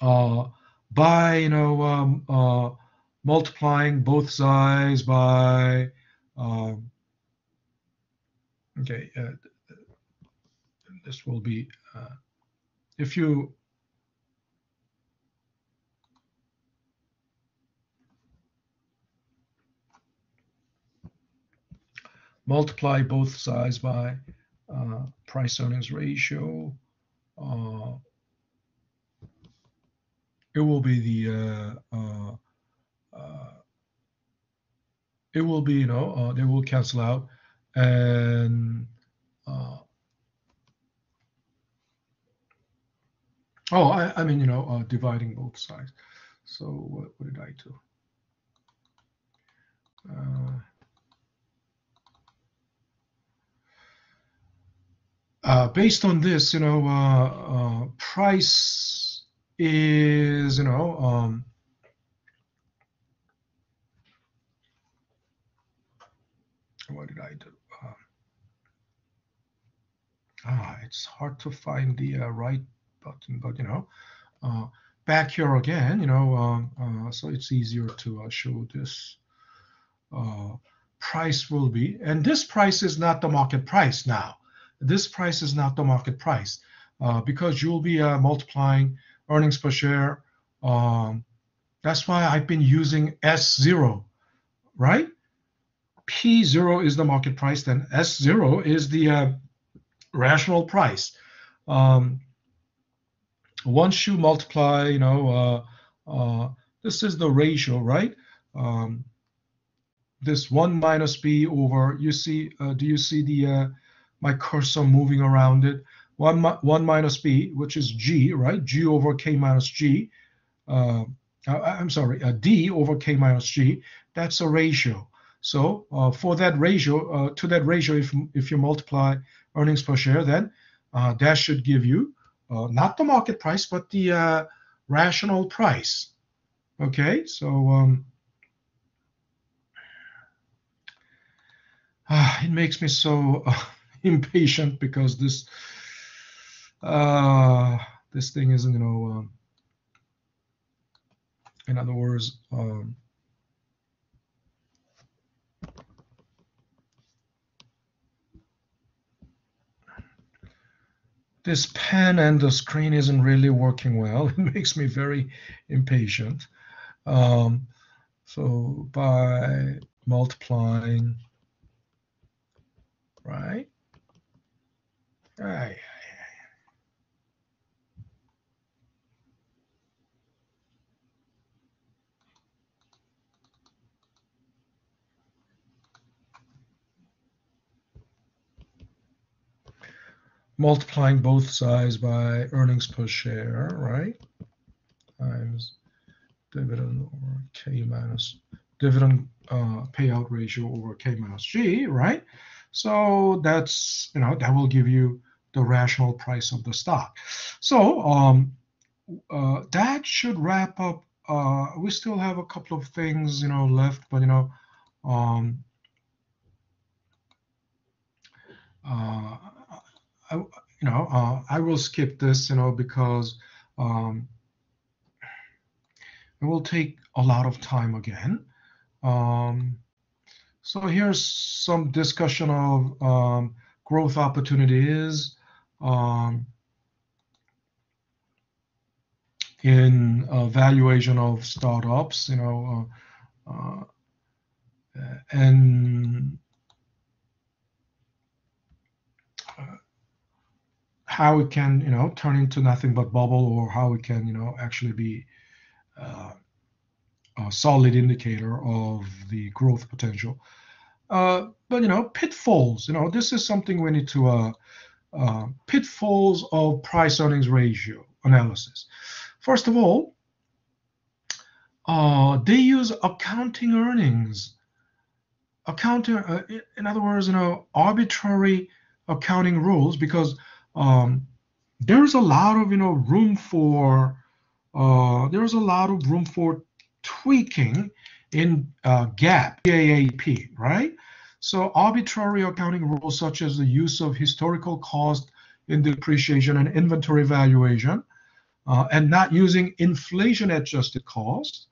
uh, by multiplying both sides by okay, this will be if you multiply both sides by price earnings ratio. It will be the it will be, they will cancel out, and I mean, dividing both sides. So what did I do? Based on this, price is, what did I do? It's hard to find the right button, but back here again, so it's easier to show this. Price will be, and this price is not the market price now. This price is not the market price because you'll be multiplying earnings per share. That's why I've been using S0, right? P0 is the market price, then S0 is the rational price. Once you multiply, this is the ratio, right? This 1 minus B over, you see, do you see the my cursor moving around it? 1 minus B, which is G, right? G over K minus G. I'm sorry, D over K minus G. That's a ratio. So for that ratio, to that ratio, if you multiply earnings per share, then that should give you not the market price, but the rational price. Okay, so it makes me so impatient because this thing isn't, in other words, this pen and the screen isn't really working well. It makes me very impatient. So by multiplying, right? Multiplying both sides by earnings per share, right? Times dividend over K minus dividend payout ratio over K minus G, right? So that's, that will give you the rational price of the stock. So that should wrap up. We still have a couple of things, left, but I will skip this, because it will take a lot of time again. So here's some discussion of growth opportunities in valuation of startups, and how it can, turn into nothing but bubble, or how it can, actually be a solid indicator of the growth potential. But pitfalls. This is something we need to pitfalls of price earnings ratio analysis. First of all, they use accounting earnings. Accounting, in other words, arbitrary accounting rules, because there's a lot of room for tweaking in GAAP, right? So arbitrary accounting rules such as the use of historical cost in depreciation and inventory valuation, and not using inflation-adjusted cost,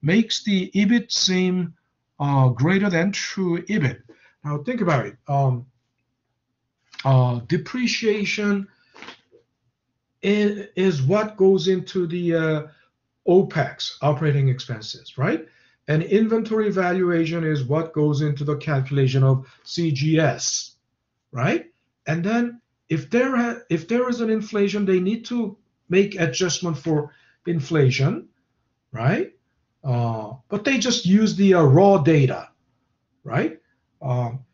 makes the EBIT seem greater than true EBIT. Now think about it. Depreciation is what goes into the OPEX, operating expenses, right? And inventory valuation is what goes into the calculation of CGS, right? And then if there is an inflation, they need to make adjustment for inflation, right? But they just use the raw data, right?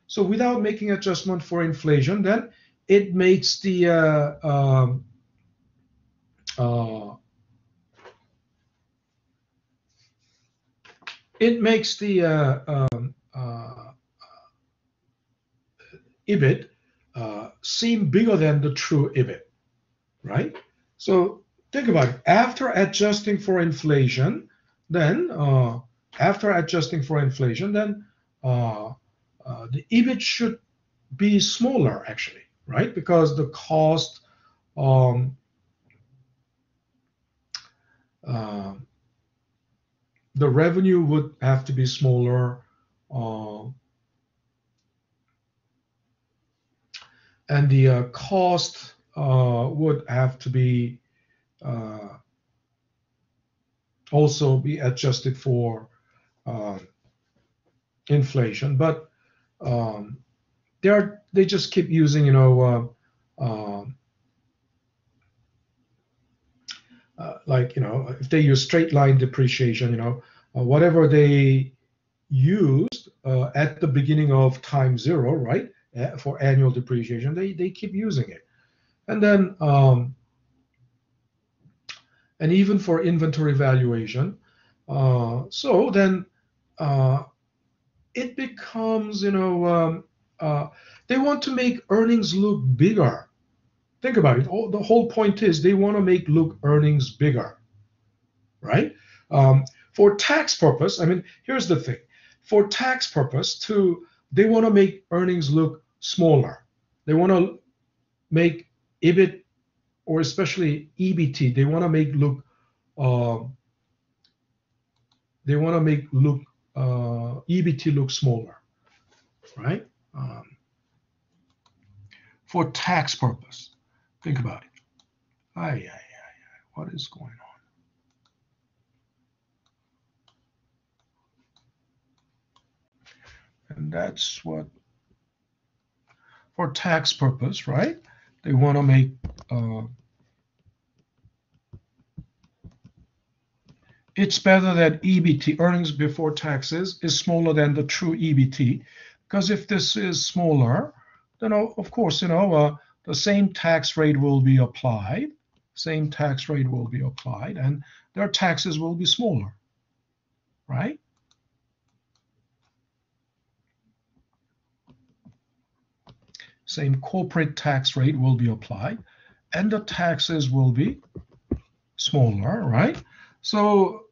So without making adjustment for inflation, then it makes the EBIT seem bigger than the true EBIT, right? So think about it. After adjusting for inflation, then the EBIT should be smaller actually, right? Because the cost, the revenue would have to be smaller, and the cost would have to be also be adjusted for inflation. But they just keep using, like, if they use straight line depreciation, whatever they used at the beginning of time zero, right, for annual depreciation, they keep using it. And then, and even for inventory valuation, so then it becomes, they want to make earnings look bigger. Think about it. The whole point is they want to make look earnings bigger, right? For tax purpose, I mean, here's the thing. For tax purpose, they want to make earnings look smaller. They want to make EBIT, or especially EBT, they want to make look EBT look smaller, right? For tax purpose, think about it. What is going on? And that's what, for tax purpose, right? They want to make it's better that EBT, earnings before taxes, is smaller than the true EBT, because if this is smaller, then of course, the same tax rate will be applied. And their taxes will be smaller, right? Same corporate tax rate will be applied, and the taxes will be smaller, right? So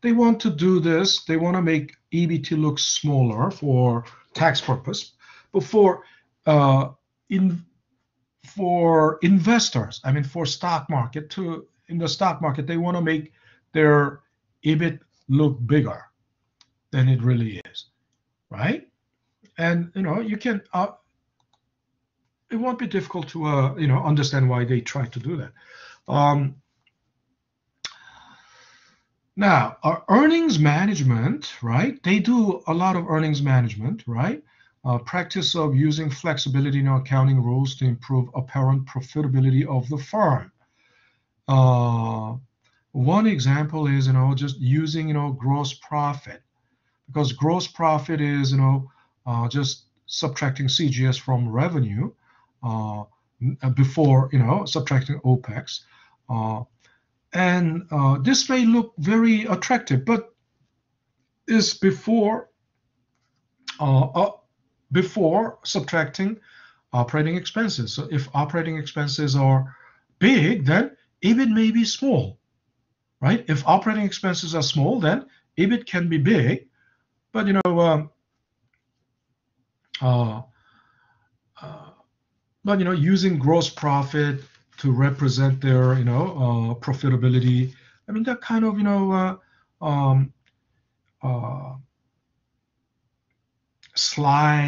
they want to do this. They want to make EBT look smaller for tax purpose, but for investors, I mean, for stock market, in the stock market, they want to make their EBIT look bigger than it really is, right? And you can. It won't be difficult to understand why they try to do that. Now, earnings management, right? They do a lot of earnings management, right? Practice of using flexibility in accounting rules to improve apparent profitability of the firm. One example is, just using, gross profit, because gross profit is, just subtracting CGS from revenue before, subtracting OPEX. And this may look very attractive, but is before subtracting operating expenses. So if operating expenses are big, then EBIT may be small, right? If operating expenses are small, then EBIT can be big, but using gross profit to represent their profitability, I mean, that kind of sly,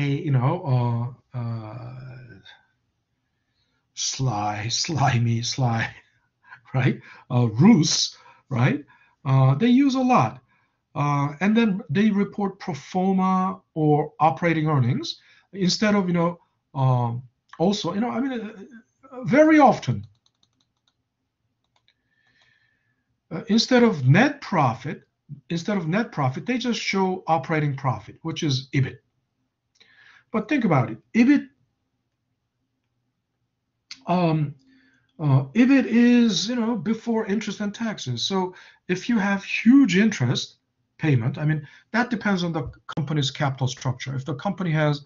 right? Ruse, right? They use a lot. And then they report pro forma or operating earnings instead of, also, I mean, very often, instead of net profit, instead of net profit, they just show operating profit, which is EBIT. But think about it. EBIT is, before interest and taxes. So if you have huge interest payment, I mean, that depends on the company's capital structure. If the company has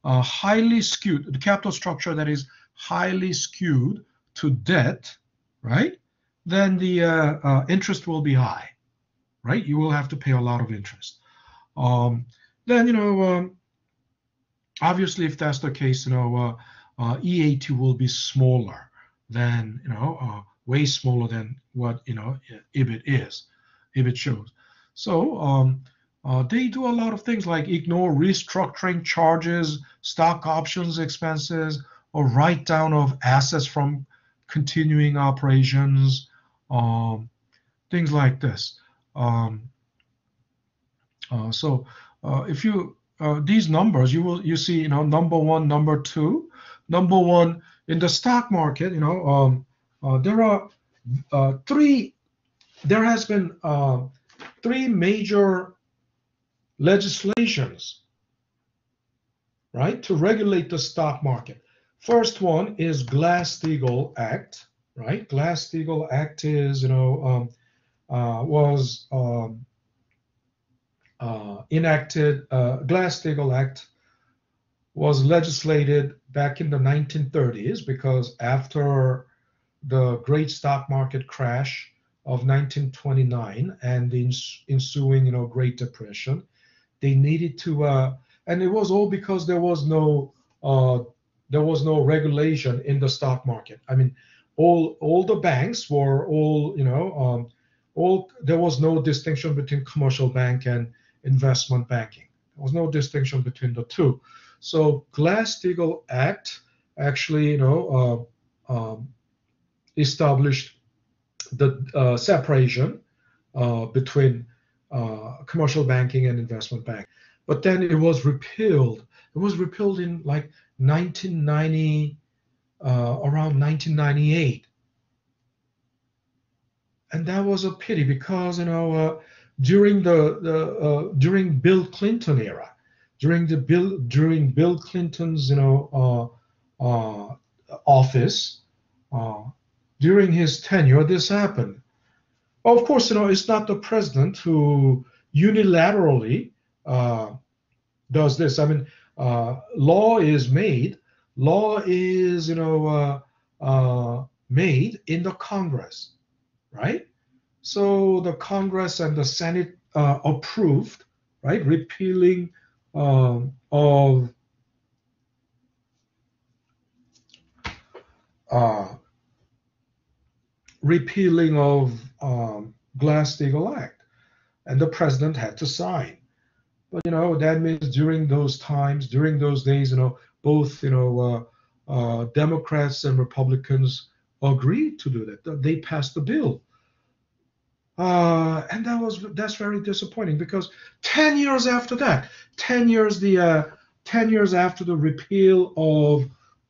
highly skewed, the capital structure that is highly skewed to debt, right, then the interest will be high, right? You will have to pay a lot of interest. Then, obviously, if that's the case, EAT will be smaller than, way smaller than what, EBIT is, EBIT shows. So they do a lot of things like ignore restructuring charges, stock options expenses, or write down of assets from continuing operations, things like this. So if you these numbers, you see, number one, number two. Number one, in the stock market, there are three. There has been three major legislations, right, to regulate the stock market. First one is Glass-Steagall Act, right? Glass-Steagall Act is, was enacted. Glass-Steagall Act was legislated back in the 1930s because after the great stock market crash of 1929 and the ensuing, Great Depression, they needed to, and it was all because there was no regulation in the stock market. I mean, all the banks were all, there was no distinction between commercial bank and investment banking. There was no distinction between the two. So Glass-Steagall Act actually, established the separation between commercial banking and investment banking. But then it was repealed. It was repealed in like 1990, around 1998. And that was a pity because, during during Bill Clinton era, during Bill Clinton's, office, during his tenure, this happened. Well, of course, it's not the president who unilaterally does this. I mean, law is made made in the Congress, right? So the Congress and the Senate approved, right, repealing of Glass-Steagall Act, and the president had to sign. But that means during those times, during those days, both Democrats and Republicans agreed to do that. They passed the bill, and that's very disappointing because 10 years after that, 10 years after the repeal of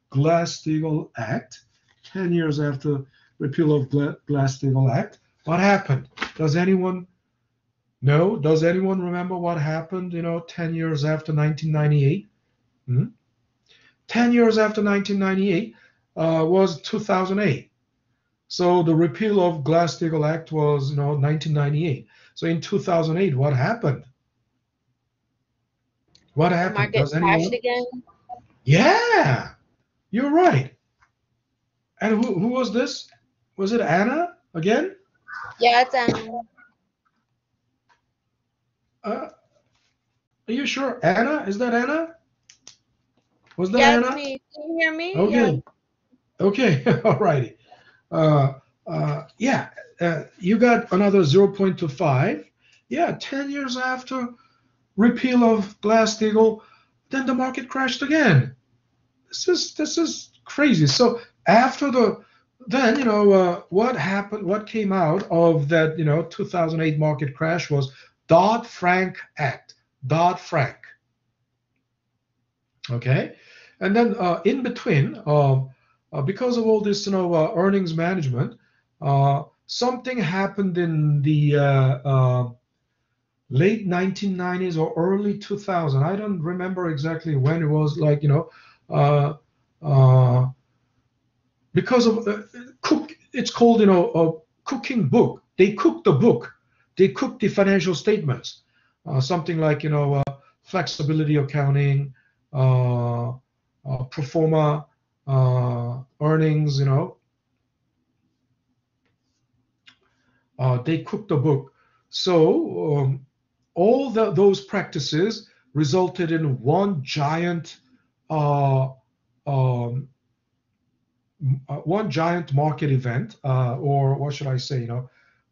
Glass-Steagall Act, 10 years after repeal of Glass-Steagall Act, what happened? Does anyone know? Does anyone remember what happened, 10 years after 1998? 10 years after 1998 was 2008. So the repeal of Glass-Steagall Act was, 1998. So in 2008, what happened? What happened? Market Does anyone crashed know? again. Yeah, you're right. And who was this? Was it Anna again? Yeah, it's Anna. Are you sure? Anna? Is that Anna? Was that Yeah, Anna? it's me. Can you hear me? Okay. Yeah. Okay. All righty. Yeah. You got another 0.25. Yeah. 10 years after repeal of Glass-Steagall, then the market crashed again. This is crazy. So after what happened? What came out of that 2008 market crash was Dodd-Frank Act. Dodd-Frank. Okay, and then in between, because of all this earnings management, something happened in the late 1990s or early 2000. I don't remember exactly when it was. Like, uh, uh, because of it's called, a cooking book. They cooked the book. They cooked the financial statements. Something like, flexibility accounting, pro forma earnings. They cooked the book. So all those practices resulted in one giant uh, um, one giant market event, or what should I say,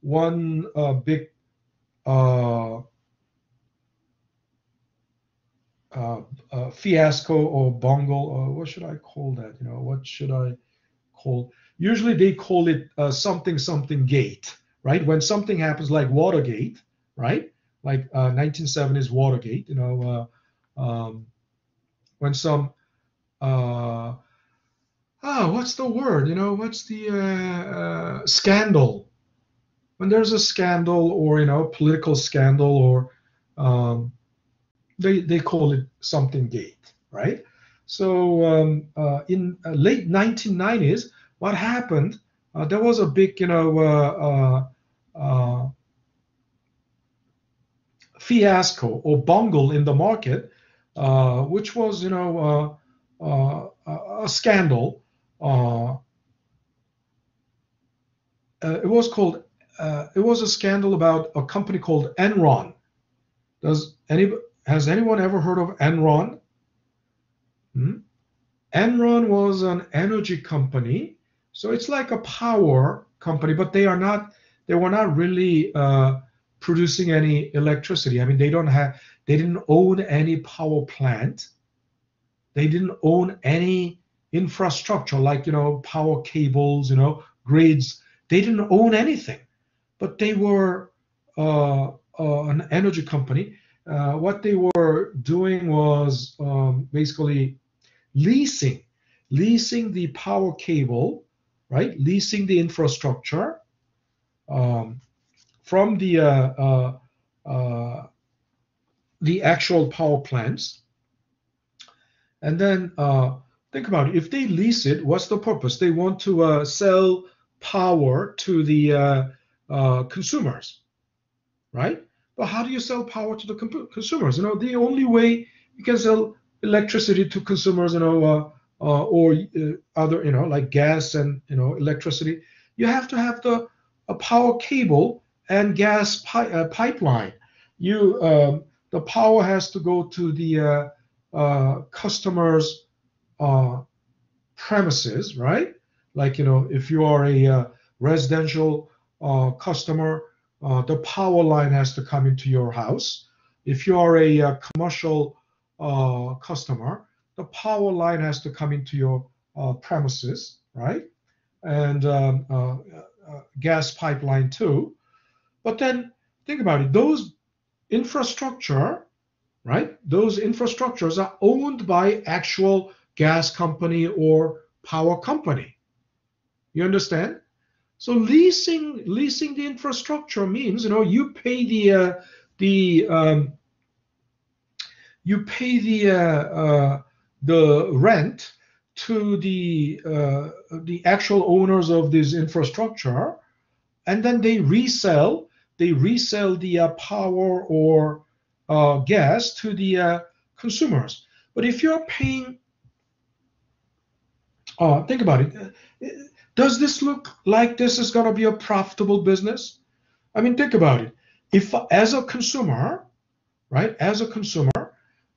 one big uh, fiasco or bungle, or what should I call that? What should I call? Usually they call it something something gate, right? When something happens like Watergate, right? Like 1970s Watergate, when some uh, what's the word? What's the scandal? When there's a scandal, or political scandal, or um, they call it something gate, right? So in late 1990s, what happened? There was a big, fiasco or bungle in the market, which was, a scandal. Uh, it was called. It was a scandal about a company called Enron. Does any Has anyone ever heard of Enron? Hmm? Enron was an energy company, so it's like a power company, but they were not really producing any electricity. I mean, they didn't own any power plant. They didn't own any infrastructure like, power cables, grids. They didn't own anything, but they were an energy company. What they were doing was basically leasing leasing the power cable, right? Leasing the infrastructure um, from the actual power plants. And then think about it. If they lease it, what's the purpose? They want to sell power to the consumers, right? But how do you sell power to the consumers? The only way you can sell electricity to consumers, or other, like gas and electricity, you have to have a power cable and gas pipeline. The power has to go to the customers' uh, premises, right? Like, if you are a residential customer, the power line has to come into your house. If you are a commercial customer, the power line has to come into your premises, right? And gas pipeline too. But then think about it, those infrastructure, right? Those infrastructures are owned by actual gas company or power company. You understand? So leasing the infrastructure means, the you pay the rent to the actual owners of this infrastructure, and then they resell the power or gas to the consumers. But if you're paying, think about it. Does this look like this is going to be a profitable business? I mean, think about it. If as a consumer, right, as a consumer,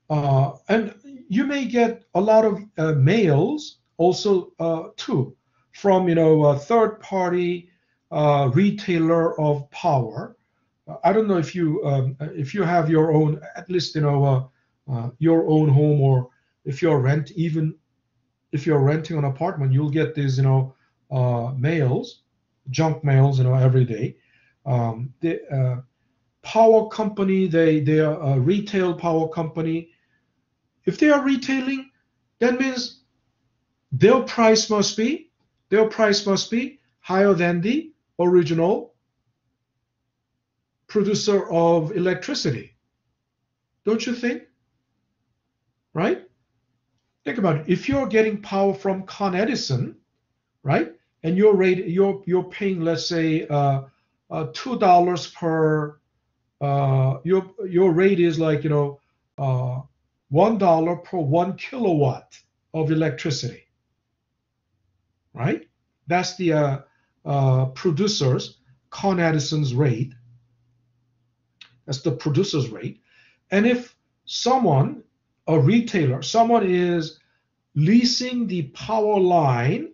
and you may get a lot of mails also too from a third party retailer of power. I don't know if you have your own, at least your own home, or if you're if you're renting an apartment, you'll get these mails, junk mails, every day. The power company, they are a retail power company. If they are retailing, that means their price must be their price must be higher than the original producer of electricity. Don't you think? Right? Think about it. If you're getting power from Con Edison, right, and you're paying, let's say, $2 per your rate is like $1 per 1 kilowatt of electricity, right? That's the producer's Con Edison's rate. That's the producer's rate. And if someone, a retailer, someone is leasing the power line,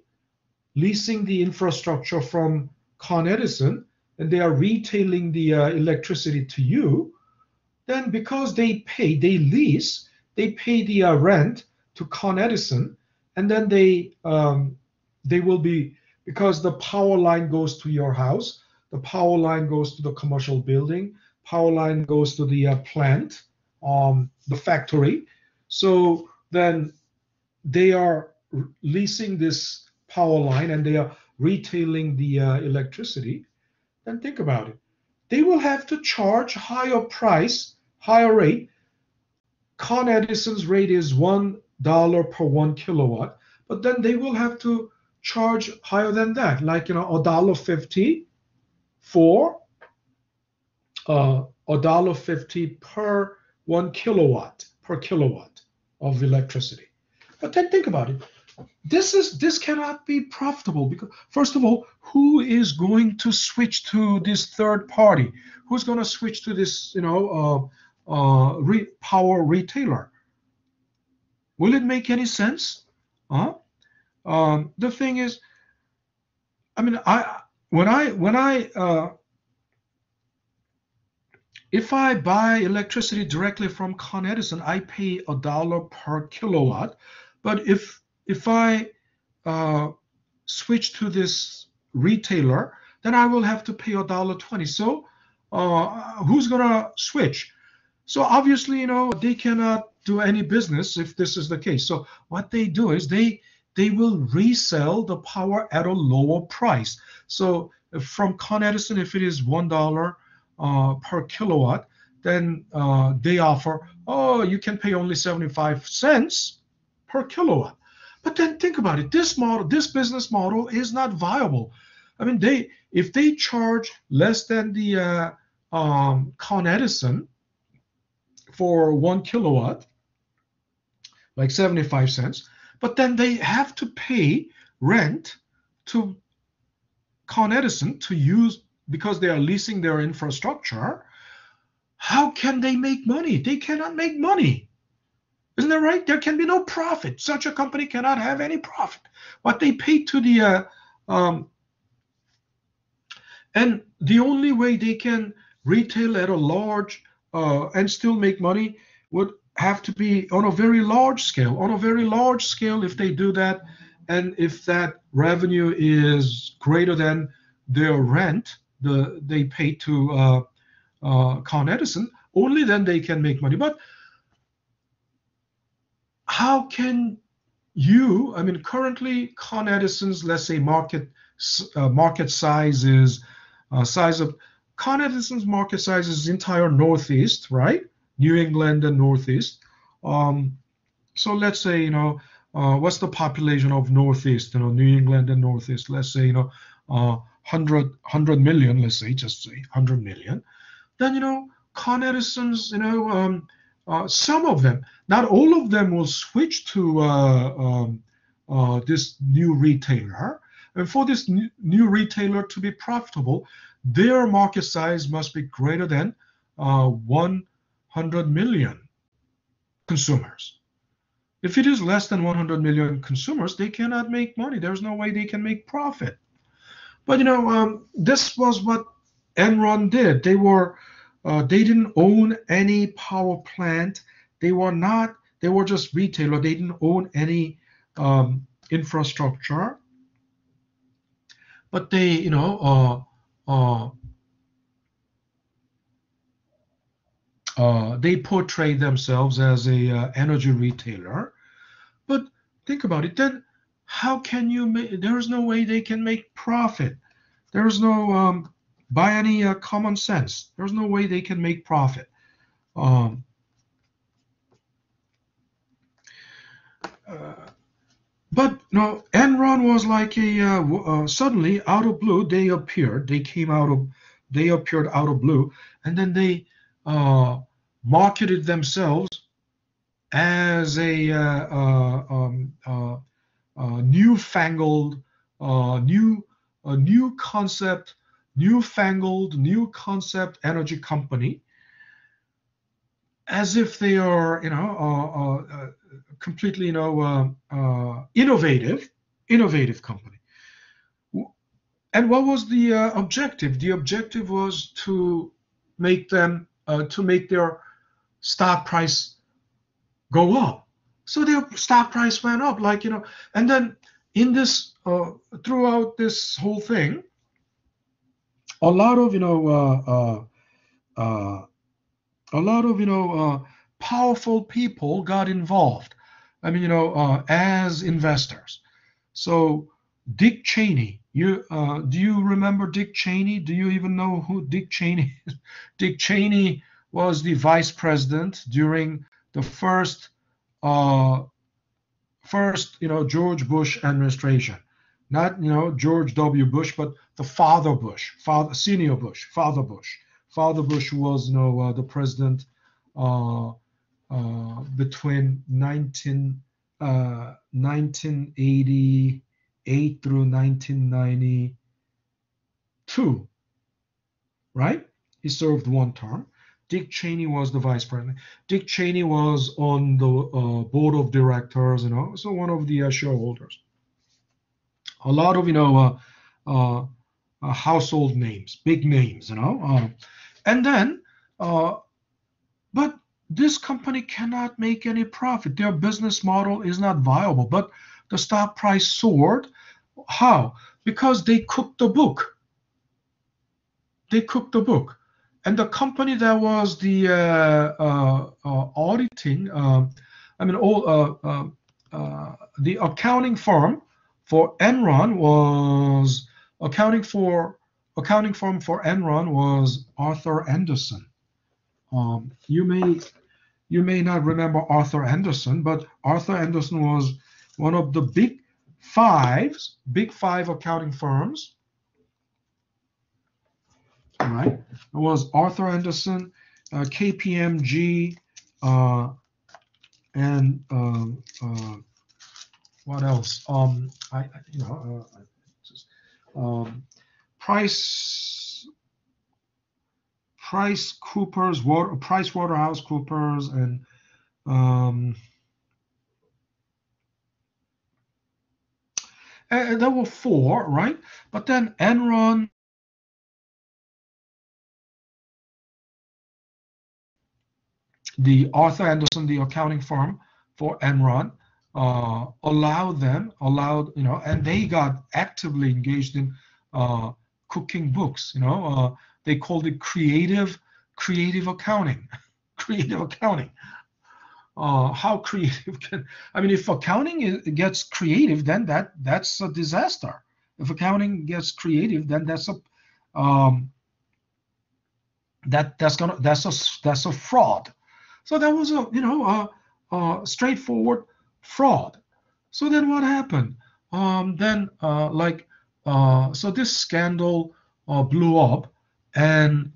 leasing the infrastructure from Con Edison, and they are retailing the electricity to you, then because they lease, they pay the rent to Con Edison, and then they will be, because the power line goes to your house, the power line goes to the commercial building, power line goes to the plant, the factory. So then they are leasing this power line and they are retailing the electricity. Then think about it. They will have to charge higher price, higher rate. Con Edison's rate is $1 per 1 kilowatt, but then they will have to charge higher than that, like $1.50 for $1.50 per 1 kilowatt of electricity. But then think about it. This cannot be profitable because, first of all, who is going to switch to this third party? Who's going to switch to this power retailer? Will it make any sense? The thing is, I mean, if I buy electricity directly from Con Edison, I pay $1 per kilowatt. But if I switch to this retailer, then I will have to pay $1.20. So who's gonna switch? So obviously, they cannot do any business if this is the case. So what they do is they will resell the power at a lower price. So from Con Edison, if it is $1 per kilowatt, then they offer, you can pay only 75 cents per kilowatt. But then think about it. This business model is not viable. I mean, if they charge less than the Con Edison for 1 kilowatt, like 75 cents, but then they have to pay rent to Con Edison to use, because they are leasing their infrastructure. How can they make money? They cannot make money. Isn't that right? There can be no profit. Such a company cannot have any profit. What they pay to the and the only way they can retail at a large and still make money would have to be on a very large scale. On a very large scale, if they do that, and if that revenue is greater than their rent they pay to Con Edison, only then they can make money. But how can you? I mean, currently Con Edison's, let's say, market size is size of Con Edison's market size is entire Northeast, right? New England and Northeast. So let's say, what's the population of Northeast? New England and Northeast. Let's say, 100 million. Let's say, just say 100 million. Then Con Edison's, some of them, not all of them, will switch to this new retailer. And for this new retailer to be profitable, their market size must be greater than 100 million consumers. If it is less than 100 million consumers, they cannot make money. There's no way they can make profit. But this was what Enron did. They didn't own any power plant. They were just retailer. They didn't own any infrastructure. But they portray themselves as a energy retailer. But think about it. Then how can you make? There is no way they can make profit. There is no by any common sense. There's no way they can make profit. But no, Enron was like a suddenly out of blue they appeared. They appeared out of blue, and then they marketed themselves as a newfangled, new concept, new concept energy company, as if they are, completely, innovative company. And what was the objective? The objective was to make their stock price go up. So their stock price went up, and then in this throughout this whole thing, a lot of powerful people got involved. I mean, as investors. So Dick Cheney, do you remember Dick Cheney? Do you even know who Dick Cheney is? Dick Cheney was the vice president during the first George Bush administration. Not George W. Bush, but the father Bush, senior Bush, father Bush. Father Bush was the president between 1988 through 1992, right? He served one term. Dick Cheney was the vice president. Dick Cheney was on the board of directors, so one of the shareholders. A lot of household names, big names, and then, but this company cannot make any profit. Their business model is not viable, but the stock price soared. How? Because they cooked the book. They cooked the book. And the company that was the auditing, the accounting firm for Enron was accounting firm for Enron was Arthur Andersen. You may not remember Arthur Andersen, but Arthur Andersen was one of the big five accounting firms. All right, it was Arthur Andersen, KPMG, and what else? Price Waterhouse Coopers, and there were four, right? But then Enron, the Arthur Andersen, the accounting firm for Enron, allowed, and they got actively engaged in cooking books. They called it creative accounting. Creative accounting. How creative can? I mean, if accounting gets creative, then that's a disaster. If accounting gets creative, then that's a fraud. So that was a straightforward fraud. So then what happened? So this scandal blew up, and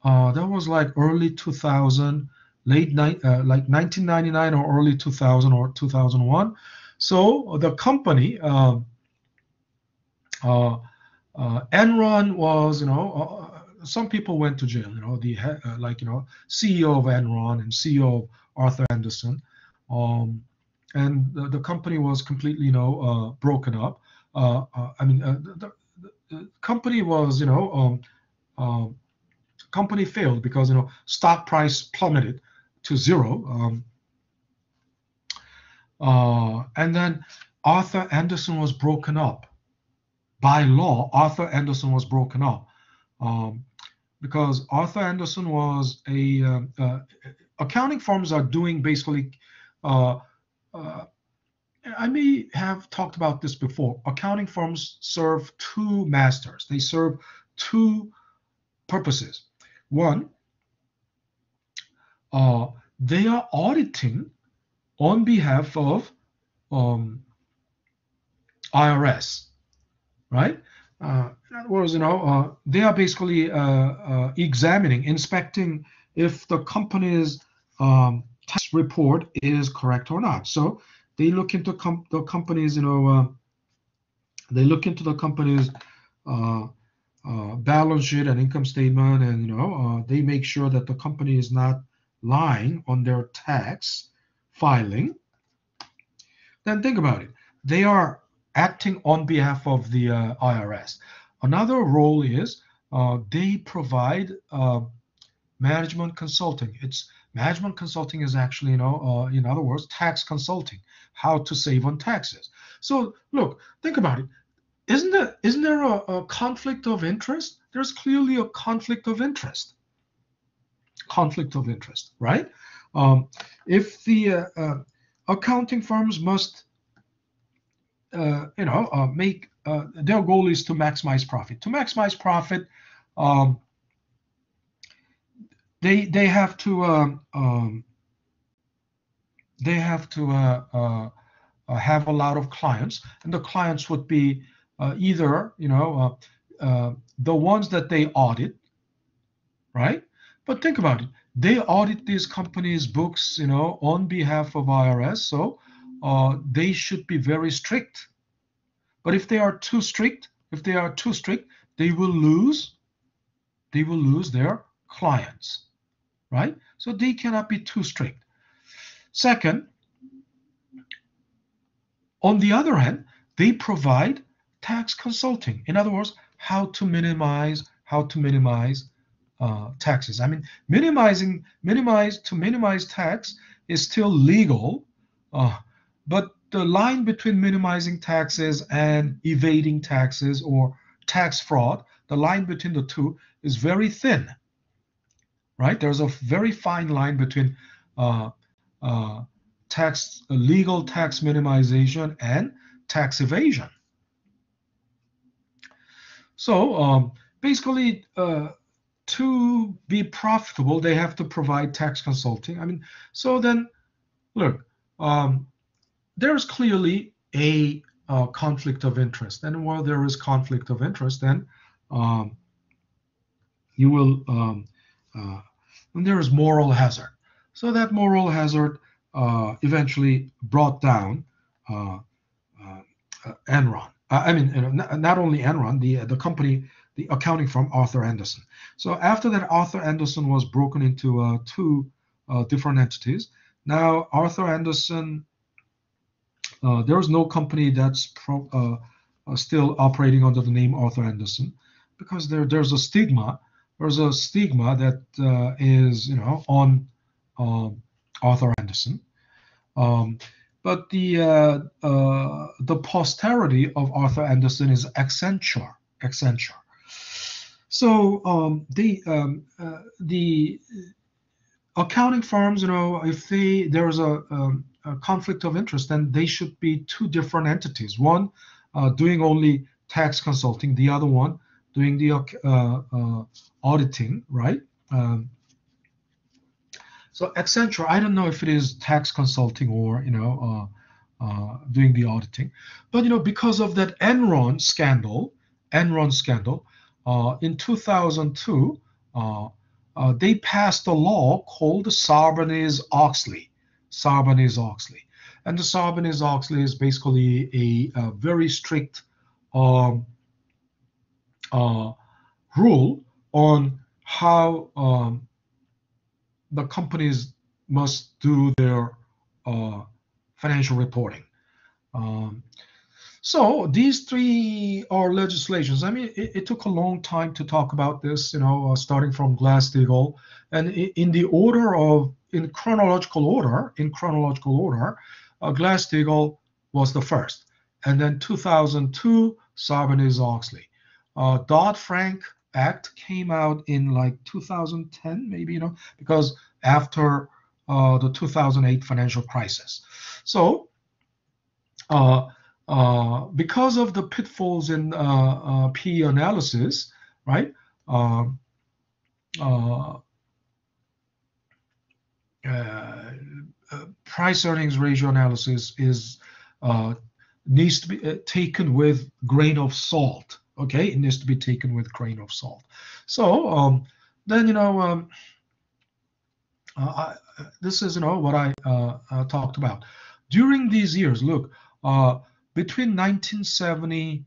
that was like early 2000, like 1999 or early 2000 or 2001. So the company, Enron was, some people went to jail, the CEO of Enron and CEO of Arthur Andersen, and the company was completely, broken up. The company was, company failed because stock price plummeted to zero, and then Arthur Andersen was broken up. By law, Arthur Andersen was broken up. Because Arthur Andersen was accounting firms are doing basically, I may have talked about this before. Accounting firms serve two masters. They serve two purposes. One, they are auditing on behalf of IRS, right? In other words, they are basically examining, inspecting if the company's tax report is correct or not. So they look into the company's, they look into the company's balance sheet and income statement, and they make sure that the company is not lying on their tax filing. Then think about it. They are acting on behalf of the IRS. Another role is they provide management consulting. Management consulting is actually, in other words, tax consulting, how to save on taxes. So look, think about it. Isn't there a conflict of interest? There's clearly a conflict of interest. Conflict of interest, right? If the accounting firms must, make their goal is to maximize profit. To maximize profit, they have to have a lot of clients, and the clients would be either the ones that they audit, right? But think about it. They audit these companies' books, on behalf of IRS, so they should be very strict. But if they are too strict, they will lose their clients, right? So they cannot be too strict. Second, on the other hand, they provide tax consulting. In other words, how to minimize taxes. I mean, minimize tax is still legal, but the line between minimizing taxes and evading taxes or tax fraud, the line between the two is very thin, right? There's a very fine line between legal tax minimization and tax evasion. So basically, to be profitable, they have to provide tax consulting. I mean, so then, look, there's clearly a conflict of interest, and while there is conflict of interest, then you will, and there is moral hazard. So that moral hazard eventually brought down Enron. I mean, not only Enron, the company, the accounting firm Arthur Andersen. So after that, Arthur Andersen was broken into two different entities. Now Arthur Andersen, there is no company that's still operating under the name Arthur Andersen, because there's a stigma. There's a stigma that is on Arthur Andersen. But the posterity of Arthur Andersen is Accenture. So the accounting firms, if there is a conflict of interest, then they should be two different entities. One doing only tax consulting, the other one doing the auditing, right? So Accenture, I don't know if it is tax consulting or doing the auditing, but because of that Enron scandal, in 2002, they passed a law called Sarbanes-Oxley. And the Sarbanes-Oxley is basically a very strict rule on how the companies must do their financial reporting. So these three are legislations. I mean, it took a long time to talk about this, starting from Glass-Steagall, and in chronological order, Glass-Steagall was the first, and then 2002, Sarbanes-Oxley. Dodd-Frank Act came out in like 2010, maybe, because after the 2008 financial crisis. So because of the pitfalls in PE analysis, right? price earnings ratio analysis is needs to be taken with grain of salt. Okay, it needs to be taken with grain of salt. So then this is what I talked about during these years. Look, between 1970,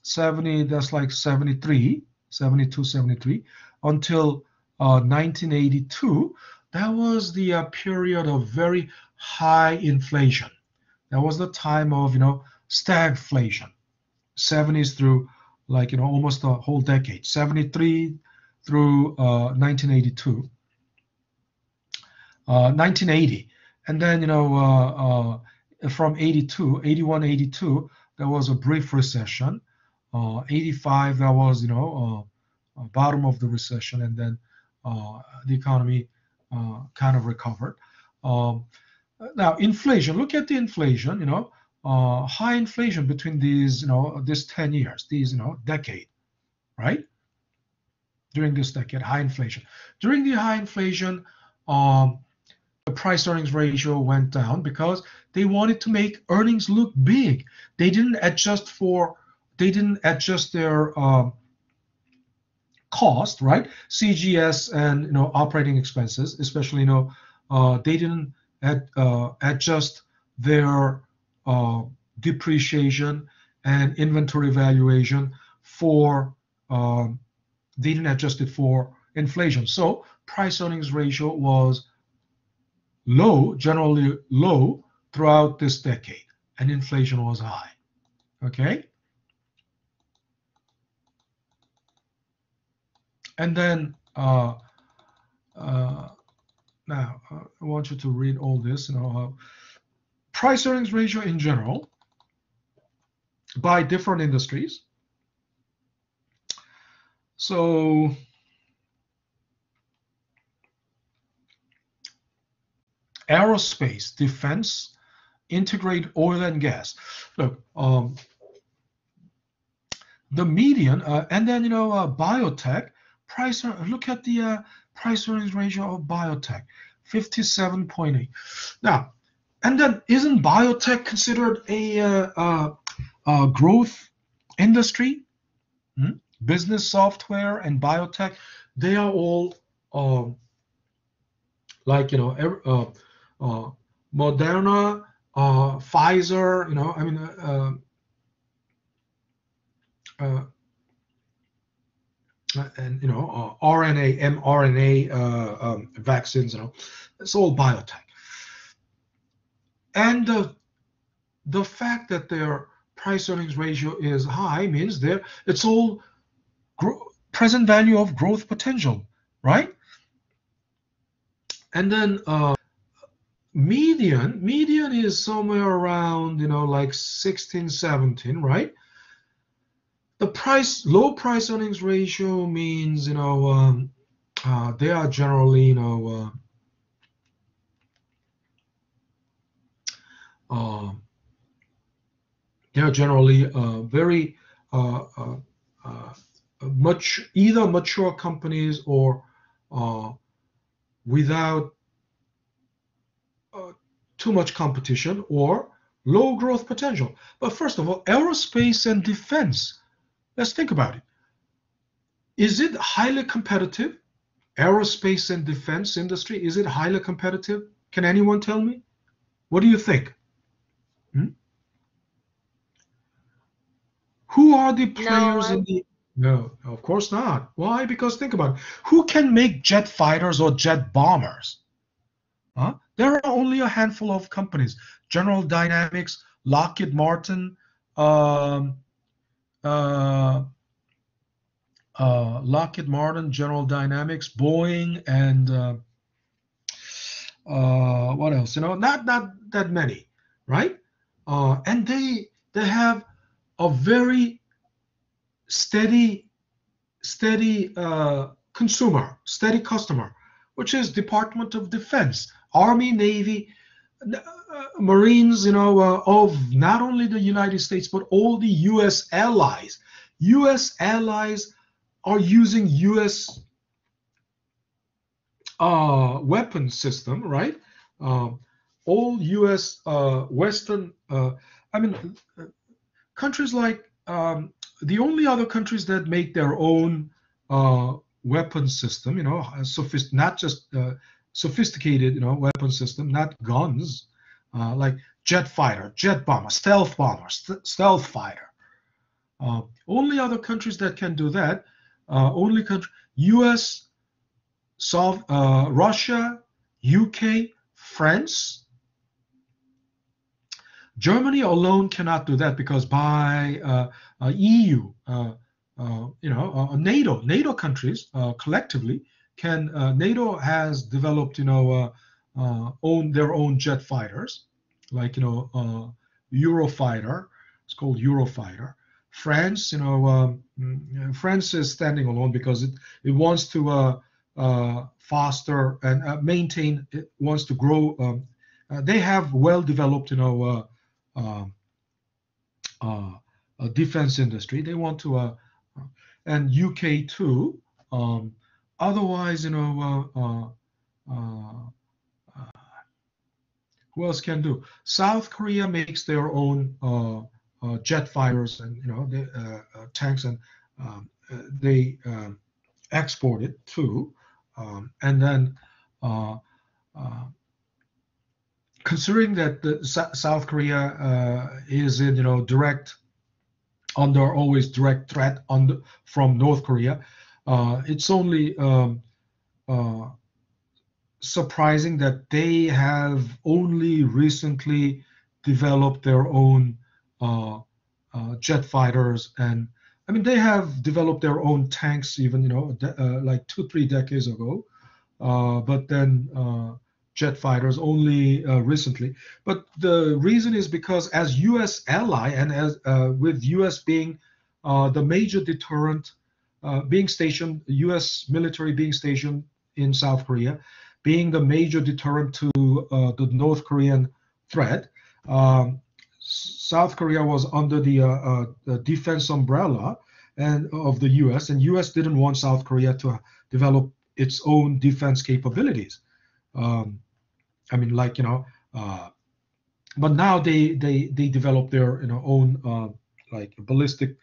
70, that's like 73, 72, 73, until 1982, that was the period of very high inflation. That was the time of stagflation, 70s through like almost a whole decade, 73 through 1982, 1980, and then from 82, 81, 82, there was a brief recession. 85, that was bottom of the recession, and then the economy kind of recovered. Now inflation, look at the inflation, high inflation between these, this 10 years, these, decade, right? During this decade, high inflation. During the high inflation, the price earnings ratio went down because they wanted to make earnings look big. They didn't adjust their cost, right? CGS and operating expenses, especially they didn't adjust their depreciation and inventory valuation for they didn't adjust it for inflation. So price earnings ratio was low, generally low throughout this decade, and inflation was high. Okay. And then now I want you to read all this. Price earnings ratio in general by different industries. So aerospace, defense, integrated oil and gas. Look, the median, and then biotech price. Look at the price earnings ratio of biotech, 57.8. Now, and then isn't biotech considered a growth industry? Business software and biotech, they are all like Moderna, Pfizer, and RNA, mRNA vaccines, it's all biotech. And the fact that their price earnings ratio is high means it's all present value of growth potential, right? And then median is somewhere around like 16, 17, right? The low price earnings ratio means they are generally very either mature companies or without too much competition or low growth potential. But first of all, aerospace and defense, let's think about it. Is it highly competitive? Aerospace and defense industry, is it highly competitive? Can anyone tell me? What do you think? Who are the players in the... No, of course not. Why? Because think about it. Who can make jet fighters or jet bombers? There are only a handful of companies. General Dynamics, Lockheed Martin, General Dynamics, Boeing, and what else? Not that many, right? And they have a very steady consumer, steady customer, which is Department of Defense, Army, Navy, Marines, of not only the United States, but all the U.S. allies. U.S. allies are using U.S. weapon system, right? All U.S. Western, I mean, countries like the only other countries that make their own weapon system, not just sophisticated, weapon system, not guns, like jet fighter, jet bomber, stealth bomber, stealth fighter. Only other countries that can do that, only country, U.S., Russia, UK, France, Germany alone cannot do that because by EU, NATO countries collectively can. NATO has developed, own their own jet fighters, like Eurofighter. It's called Eurofighter. France, France is standing alone because it wants to foster and maintain. It wants to grow. They have well developed, a defense industry. They want to, and UK too. Otherwise, who else can do? South Korea makes their own jet fighters and tanks, and they export it too. And then, considering that the South Korea is in always direct threat from North Korea, it's only surprising that they have only recently developed their own jet fighters, and I mean they have developed their own tanks even like 2-3 decades ago, but then jet fighters only recently. But the reason is because as U.S. ally and as with U.S. being the major deterrent, being stationed, U.S. military being stationed in South Korea, being the major deterrent to the North Korean threat, South Korea was under the defense umbrella and of the U.S. and U.S. didn't want South Korea to develop its own defense capabilities. I mean, but now they develop their own like ballistic.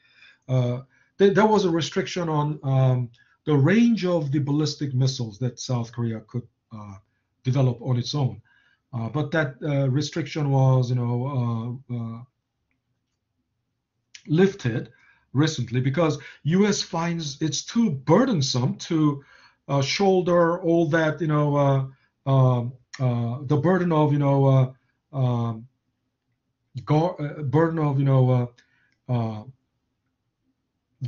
There was a restriction on the range of the ballistic missiles that South Korea could develop on its own, but that restriction was lifted recently because U.S. finds it's too burdensome to shoulder all that the burden of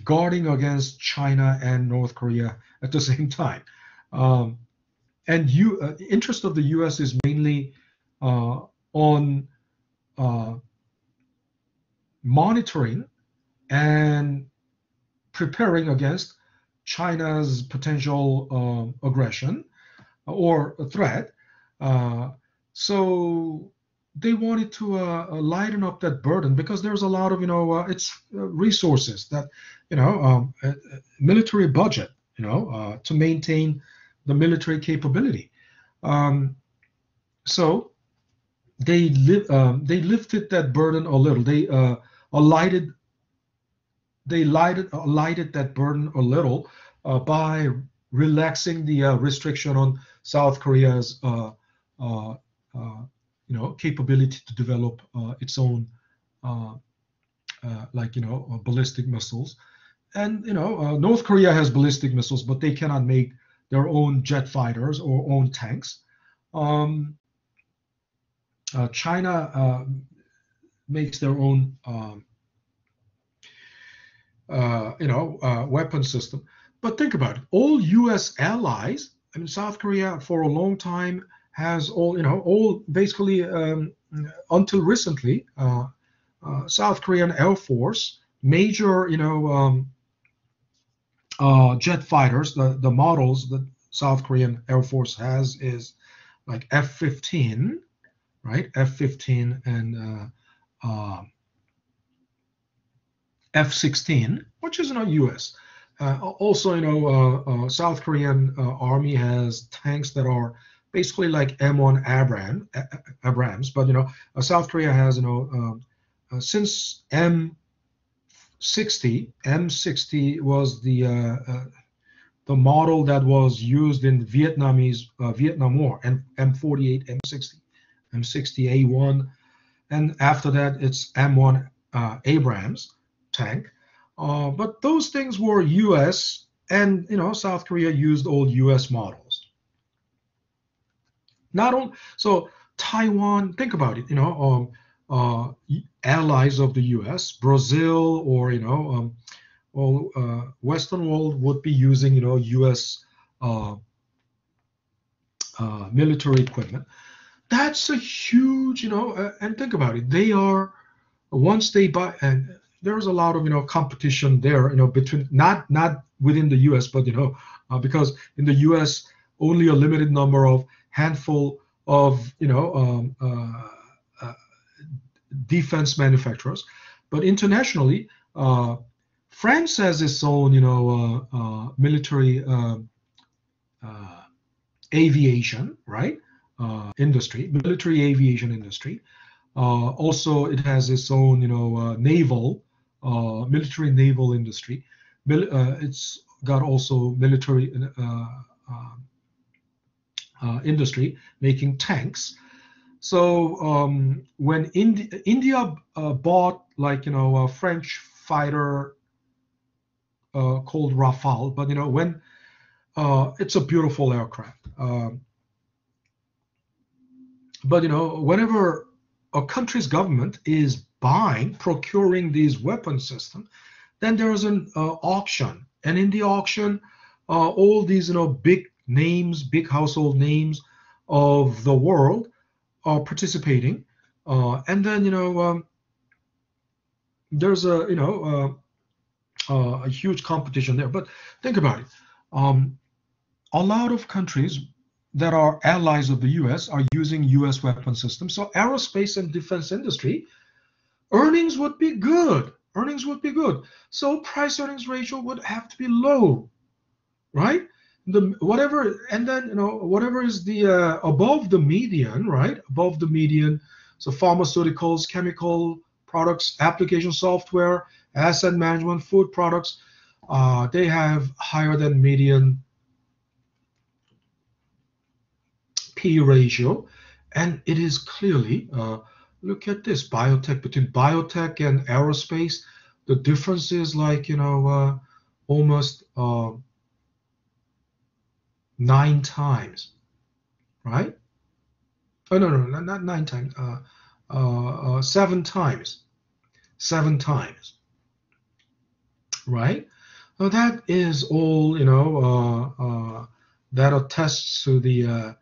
guarding against China and North Korea at the same time. And interest of the U.S. is mainly on monitoring and preparing against China's potential aggression or a threat. So they wanted to lighten up that burden because there's a lot of it's resources that military budget to maintain the military capability. So they lifted that burden a little. They lighted that burden a little by relaxing the restriction on South Korea's capability to develop its own ballistic missiles. And North Korea has ballistic missiles, but they cannot make their own jet fighters or own tanks. China makes their own weapon system. But think about it. All U.S. allies, I mean, South Korea for a long time has all basically until recently, South Korean Air Force, major, jet fighters, the models that South Korean Air Force has is like F-15, right? F-15 and F-16, which is not U.S. Also, South Korean army has tanks that are basically like M1 Abrams, but South Korea has since M60 was the model that was used in Vietnamese Vietnam War, and M48, M60 A1, and after that it's M1 Abrams tank. But those things were U.S. and South Korea used old U.S. models. Not only so Taiwan, think about it. Allies of the U.S., Brazil, or Western world would be using U.S. Uh, military equipment. That's a huge, and think about it. They are once they buy, and there's a lot of competition there, between not within the U.S., but because in the U.S. only a limited number of handful of defense manufacturers, but internationally, France has its own military aviation, right? Military aviation industry. Also, it has its own, naval, military naval industry. It's got also military industry making tanks. So when India bought like a French fighter called Rafale, but when it's a beautiful aircraft. But whenever a country's government is procuring these weapon systems, then there's an auction, and in the auction, all these big household names of the world are participating, and then there's a huge competition there. But think about it. A lot of countries that are allies of the U.S. are using U.S. weapon systems. So aerospace and defense industry earnings would be good. Earnings would be good. So price earnings ratio would have to be low, right? Whatever, and then whatever is the above the median, right? Above the median. So pharmaceuticals, chemical products, application software, asset management, food products, they have higher than median P ratio, and it is clearly, look at this, between biotech and aerospace, the difference is like, almost 9 times, right? Oh, no, not 9 times, 7 times, 7 times, right? So that is all, that attests to the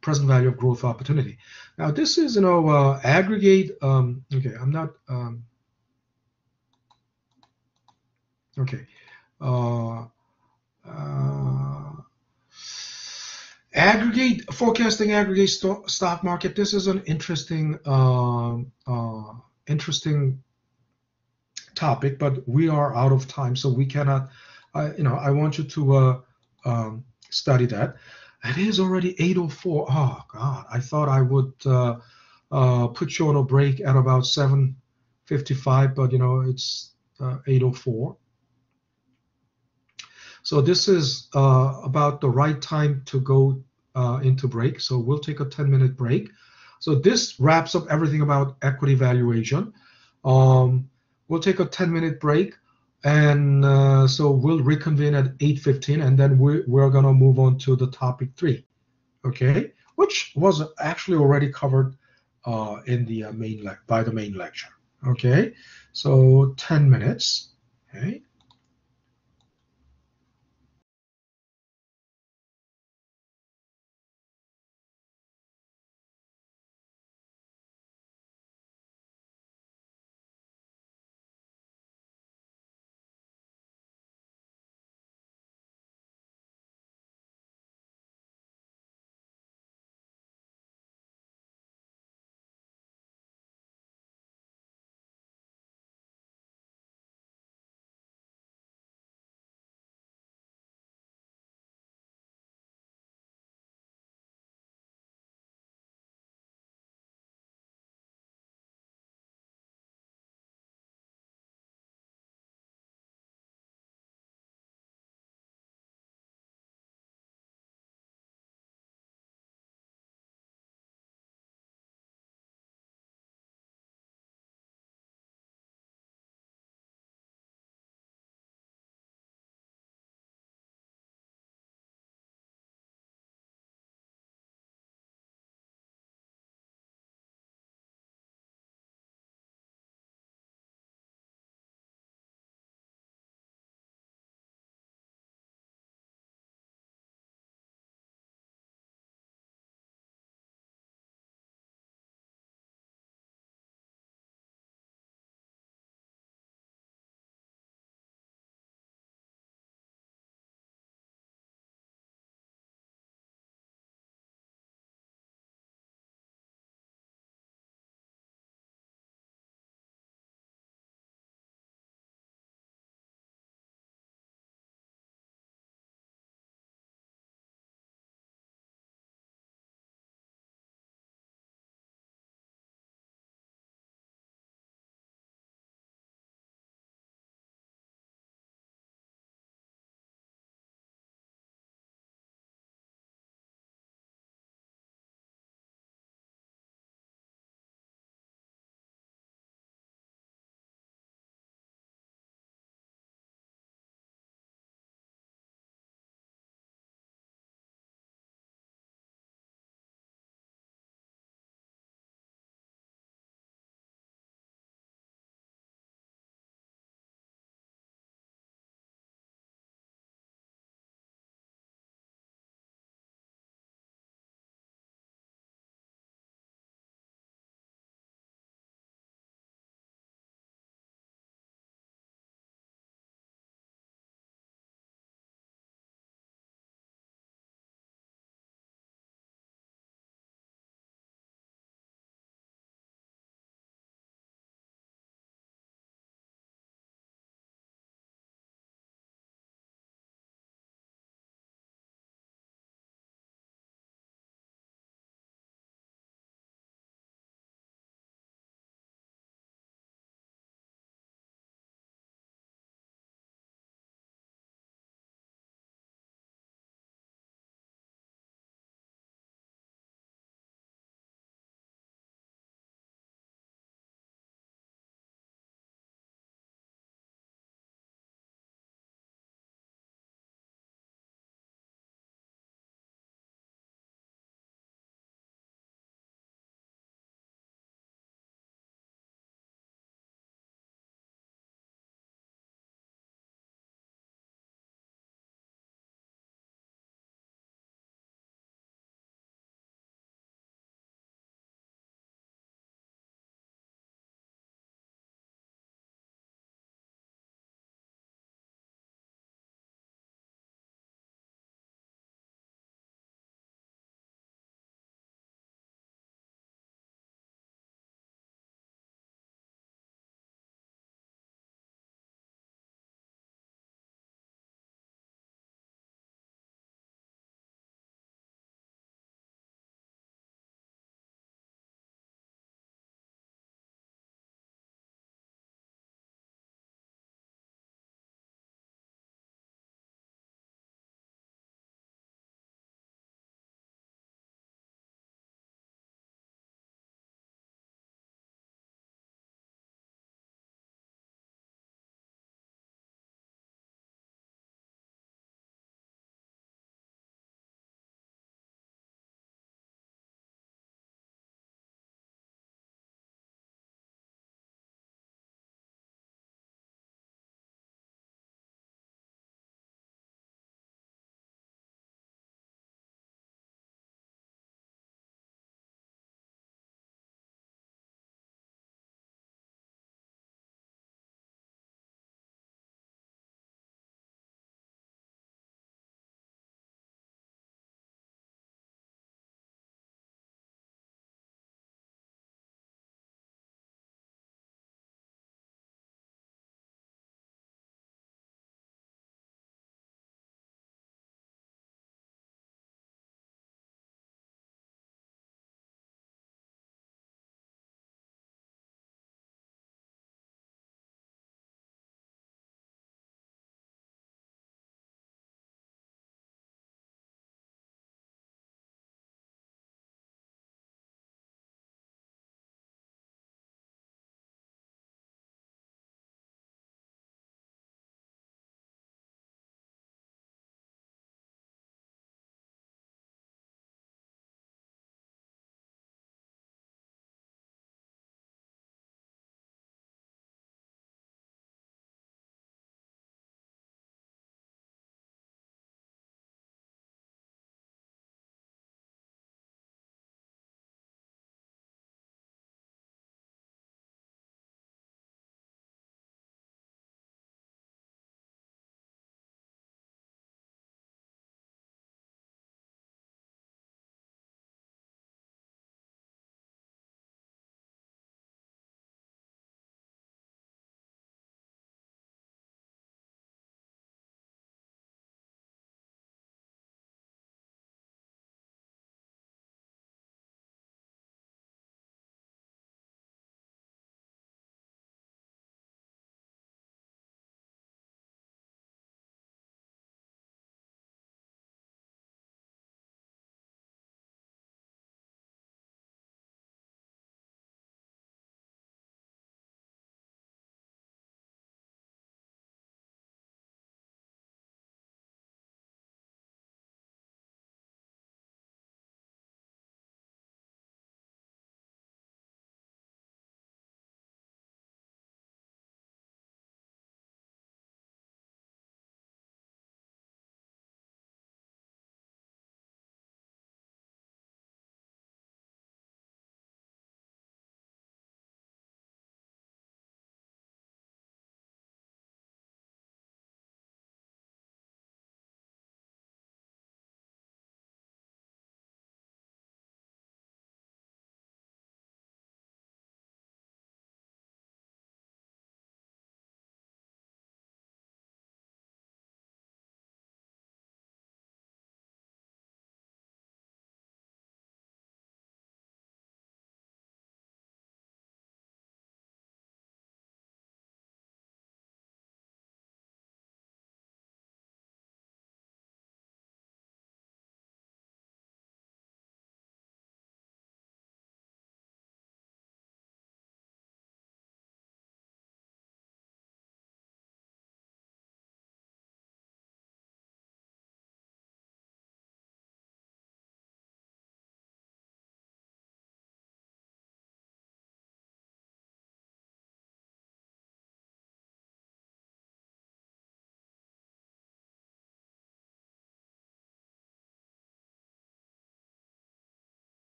present value of growth opportunity. Now this is aggregate. Okay, I'm not. Okay. Aggregate forecasting, aggregate stock market. This is an interesting interesting topic, but we are out of time, so we cannot. I want you to study that. It is already 8:04. Oh God, I thought I would put you on a break at about 7:55, but it's 8:04. So this is about the right time to go into break. So we'll take a 10-minute break. So this wraps up everything about equity valuation. We'll take a 10-minute break. And so we'll reconvene at 8:15, and then we're going to move on to the topic 3, okay, which was actually already covered in the by the main lecture. Okay, so 10 minutes. Okay.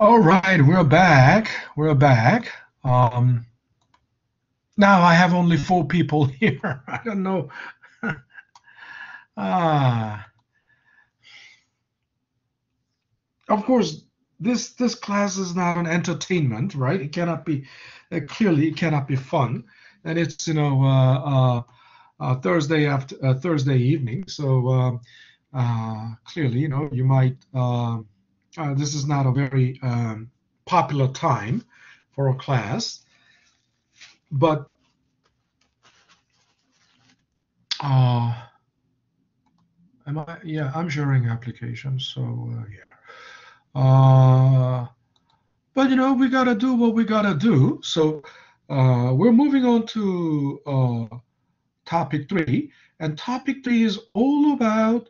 All right, we're back. We're back. Now I have only 4 people here. I don't know. Of course, this class is not an entertainment, right? It cannot be clearly it cannot be fun, and it's Thursday after Thursday evening. So clearly, you might. This is not a very popular time for a class, but yeah, I'm sharing applications, so yeah. But we gotta do what we gotta do. So we're moving on to topic 3, and topic 3 is all about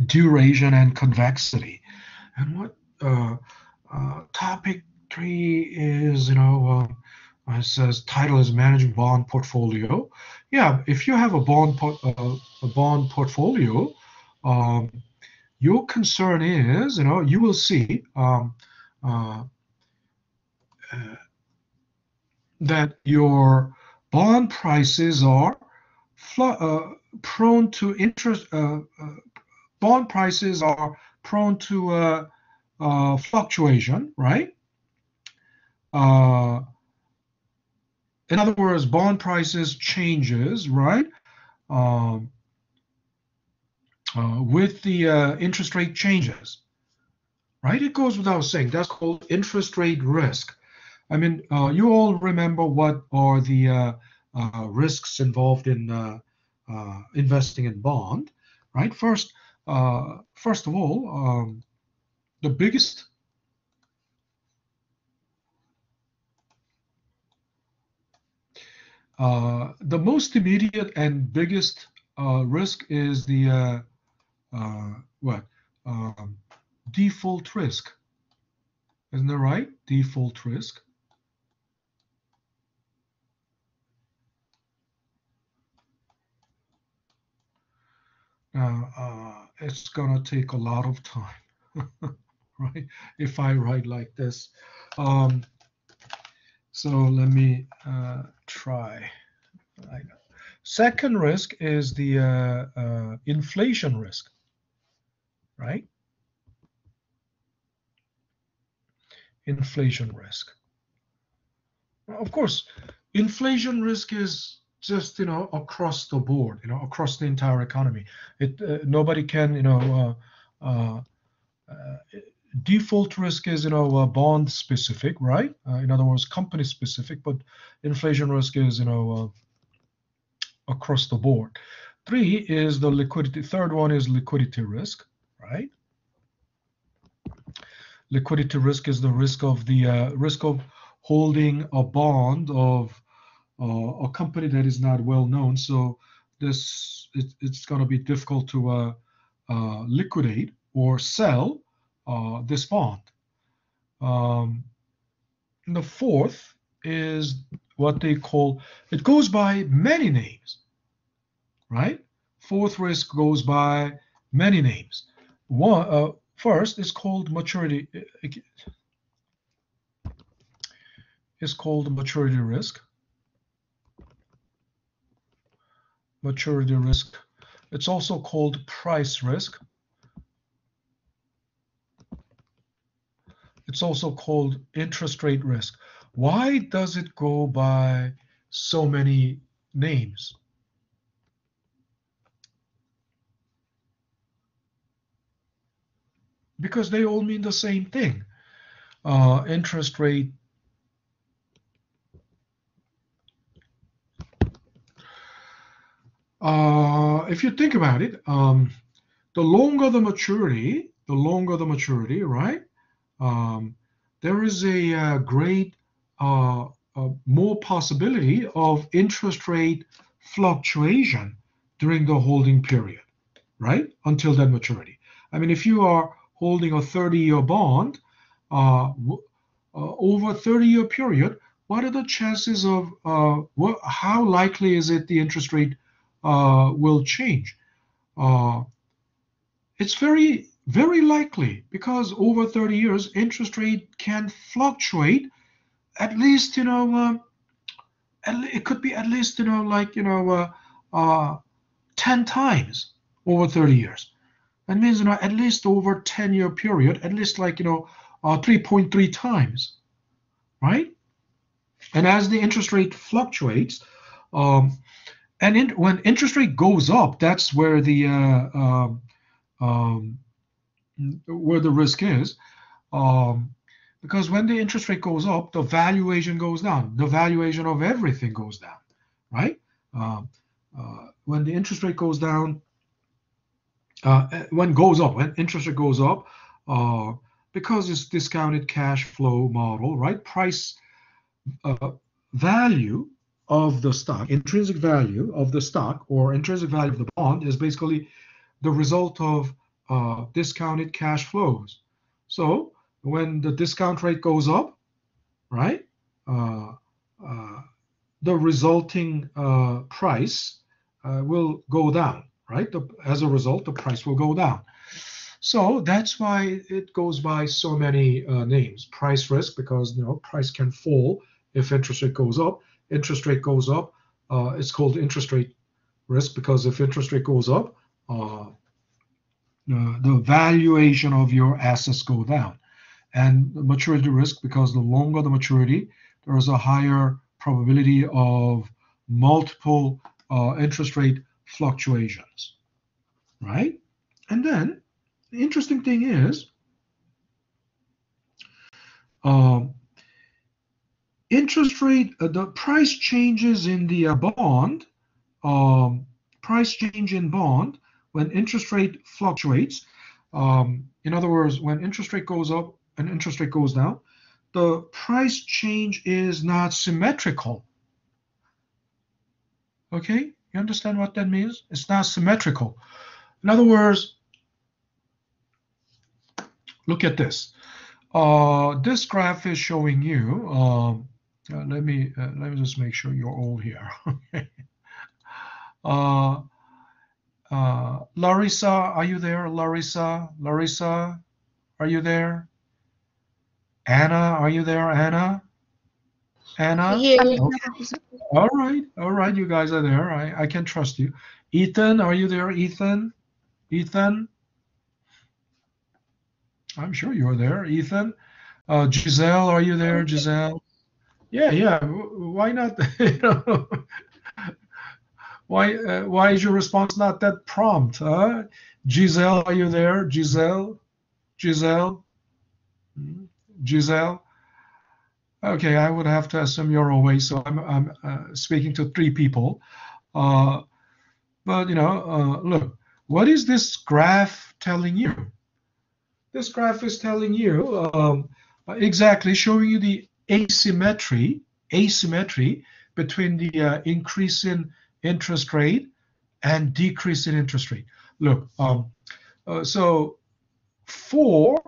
duration and convexity. And what topic 3 is, it says title is managing bond portfolio. Yeah, if you have a bond portfolio, your concern is, you will see that your bond prices are prone to interest. Bond prices are prone to fluctuation, right? In other words, bond prices changes, right? With the interest rate changes, right? It goes without saying. That's called interest rate risk. I mean, you all remember what are the risks involved in investing in bond, right? First of all, the biggest the most immediate and biggest risk is the default risk. Isn't that right? Default risk. Now, it's gonna take a lot of time, right? If I write like this. So let me try. Second risk is the inflation risk, right? Inflation risk. Of course, inflation risk is just across the board, across the entire economy. Nobody can default risk is bond specific, right? In other words, company specific, but inflation risk is across the board. 3 is the liquidity. Third one is liquidity risk, right? Liquidity risk is the risk of holding a bond of a company that is not well known. So it's going to be difficult to liquidate or sell this bond. The fourth is what they call, it goes by many names, right? Fourth risk goes by many names. First is called maturity. It's called maturity risk. Maturity risk. It's also called price risk. It's also called interest rate risk. Why does it go by so many names? Because they all mean the same thing. Interest rate. If you think about it, the longer the maturity, right? There is a great more possibility of interest rate fluctuation during the holding period, right? Until that maturity. I mean, if you are holding a 30-year bond over a 30-year period, what are the chances of how likely is it the interest rate will change. It's very, very likely because over 30 years, interest rate can fluctuate at least, it could be at least, like, 10 times over 30 years. That means, at least over 10-year period, at least like, 3.3 times, right? And as the interest rate fluctuates, when interest rate goes up, that's where the risk is, because when the interest rate goes up, the valuation goes down. The valuation of everything goes down, right? When the interest rate goes down, when interest rate goes up, because it's discounted cash flow model, right? Price value of the stock, intrinsic value of the stock or intrinsic value of the bond is basically the result of discounted cash flows. So when the discount rate goes up, right, the resulting price will go down, right? As a result, the price will go down. So that's why it goes by so many names. Price risk, because price can fall if interest rate goes up. Interest rate goes up, it's called interest rate risk, because if interest rate goes up, the valuation of your assets go down. And the maturity risk, because the longer the maturity, there is a higher probability of multiple interest rate fluctuations, right? And then the interesting thing is, interest rate, the price changes in the bond, price change in bond when interest rate fluctuates. In other words, when interest rate goes up and interest rate goes down, the price change is not symmetrical. Okay, you understand what that means? It's not symmetrical. In other words, look at this. This graph is showing you. Let me just make sure you're all here. Okay. Larissa, are you there? Larissa, are you there? Anna, are you there? Anna? Yeah. Okay. All right, you guys are there. I can trust you. Ethan, are you there? Ethan, I'm sure you're there. Ethan, Giselle, are you there? Giselle? Yeah. Why not? Why is your response not that prompt? Huh? Giselle, are you there? Giselle. Okay, I would have to assume you're away, so I'm speaking to three people. But look, what is this graph telling you? This graph is telling you exactly, showing you the asymmetry between the increase in interest rate and decrease in interest rate. Look, so four